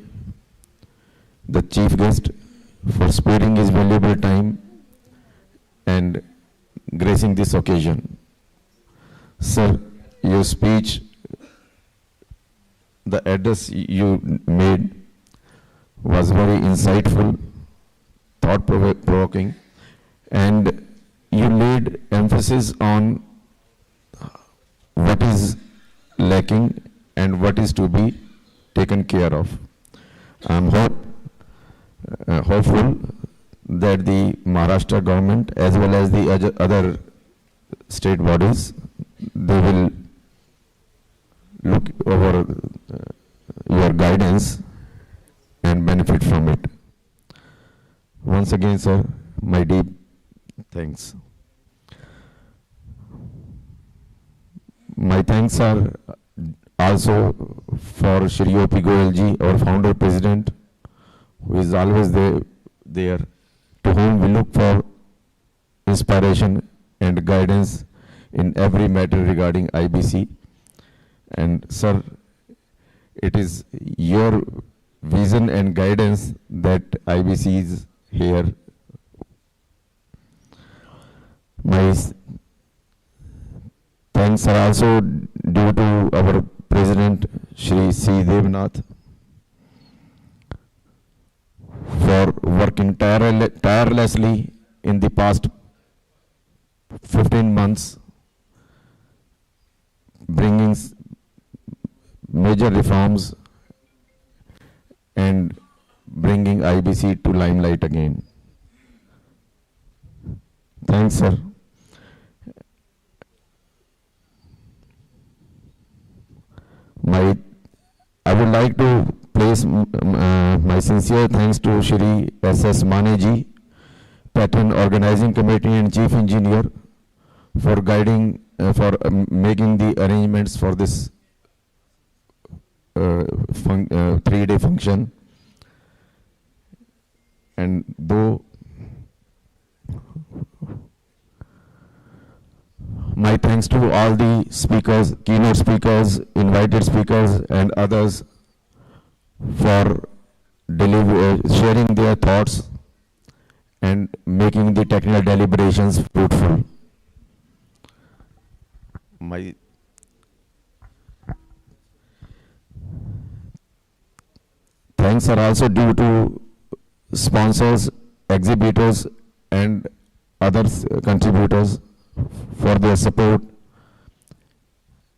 the chief guest, for sparing his valuable time and gracing this occasion. Sir, your speech, the address you made was very insightful, thought-provoking, and you laid emphasis on what is lacking and what is to be taken care of. I'm hopeful that the Maharashtra government as well as the other state bodies, they will look over your guidance and benefit from it. Once again, sir, my deep thanks. My thanks are also for Shri O.P. Goyal ji, our founder president, who is always there, to whom we look for inspiration and guidance in every matter regarding IBC. And sir, it is your vision and guidance that IBC is here. My thanks are also due to our President Shri C. Devnath for working tirelessly in the past 15 months, bringing major reforms and bringing IBC to limelight again. Thanks, sir. I would like to place my sincere thanks to Shri S.S. Mane ji, Patron Organizing Committee and Chief Engineer, for guiding, for making the arrangements for this 3-day function. And though my thanks to all the speakers, keynote speakers, invited speakers and others for sharing their thoughts and making the technical deliberations fruitful. My thanks are also due to sponsors, exhibitors and other contributors for their support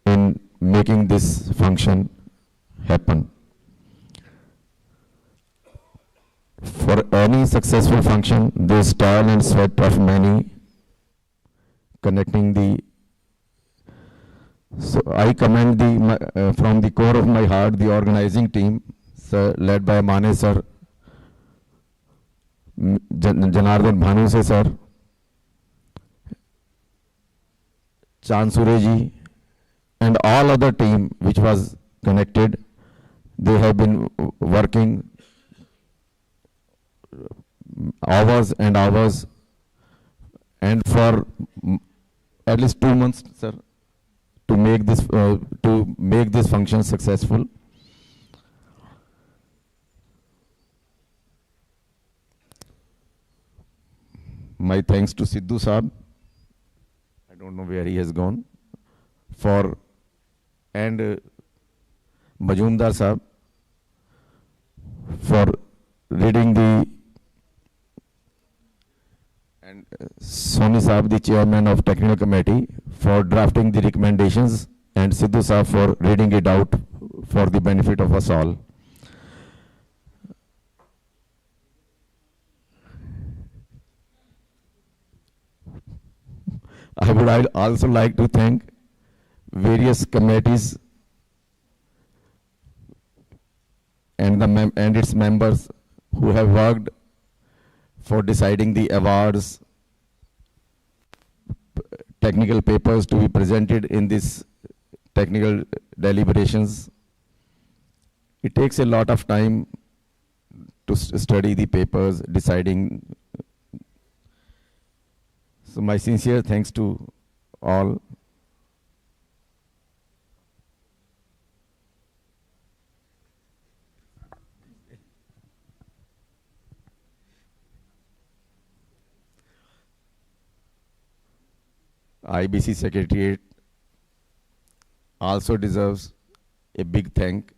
in making this function happen. For any successful function, there is toil and sweat of many connecting the. So I commend from the core of my heart the organizing team, sir, led by Mane sir, Janardhan Bhanuse sir, Chansure ji, and all other team which was connected. They have been working hours and hours, and for at least 2 months, sir, to make this function successful. My thanks to Sidhu Saab. I don't know where he has gone. for and Majumdar Sahab for reading the and Soni Sahab, the chairman of technical committee, for drafting the recommendations, and Sidhu Sahab for reading it out for the benefit of us all. I would also like to thank various committees and its members who have worked for deciding the awards, technical papers to be presented in this technical deliberations. It takes a lot of time to study the papers, deciding. So my sincere thanks to all. IBC Secretariat also deserves a big thank,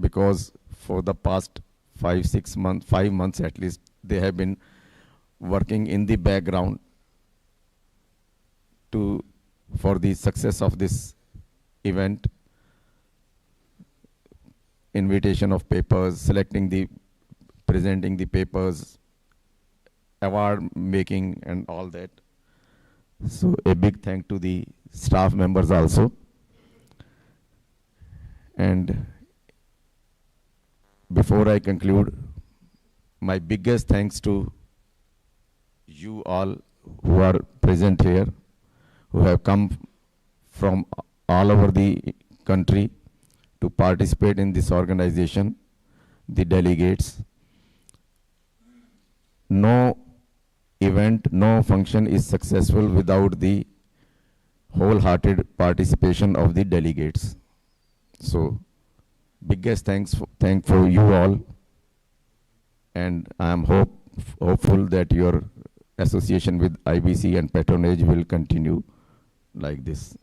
because for the past 5 months at least, they have been working in the background for the success of this event. Invitation of papers, presenting the papers, award making and all that. So a big thank to the staff members also. And before I conclude, my biggest thanks to you all who are present here, who have come from all over the country to participate in this organization, the delegates. No event, no function is successful without the wholehearted participation of the delegates. So, biggest thank for you all, and I am hopeful that your association with IBC and patronage will continue like this.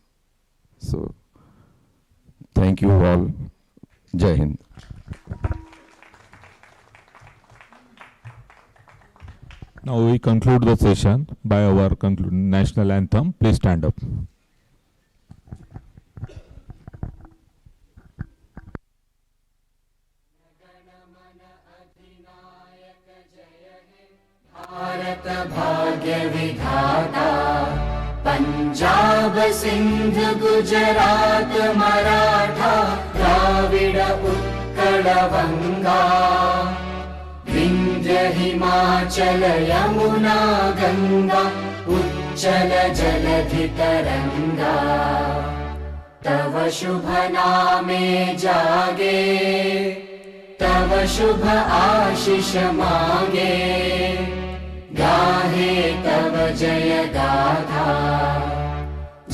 So, thank you all. Jai Hind. Now we conclude the session by our national anthem. Please stand up. Bharat भाग्य विधाता, पंजाब सिंध गुजरात मराठा द्राविड़ उत्कल बंगा, विंध्य हिमाचल यमुना गंगा उच्चल जलधि तरंगा, तव शुभ नामे जागे, तव शुभ आशीष मांगे, गाहे तव जय गाथा,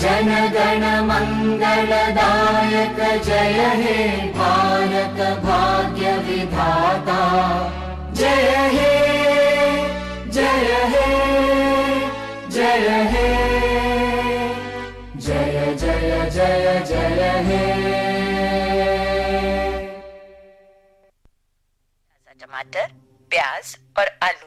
जन गण मंगलदायक जय हे भारत भाग्य विधाता, जय हे जय हे जय हे, जय जय जय जय हे। टमाटर, प्याज और आलू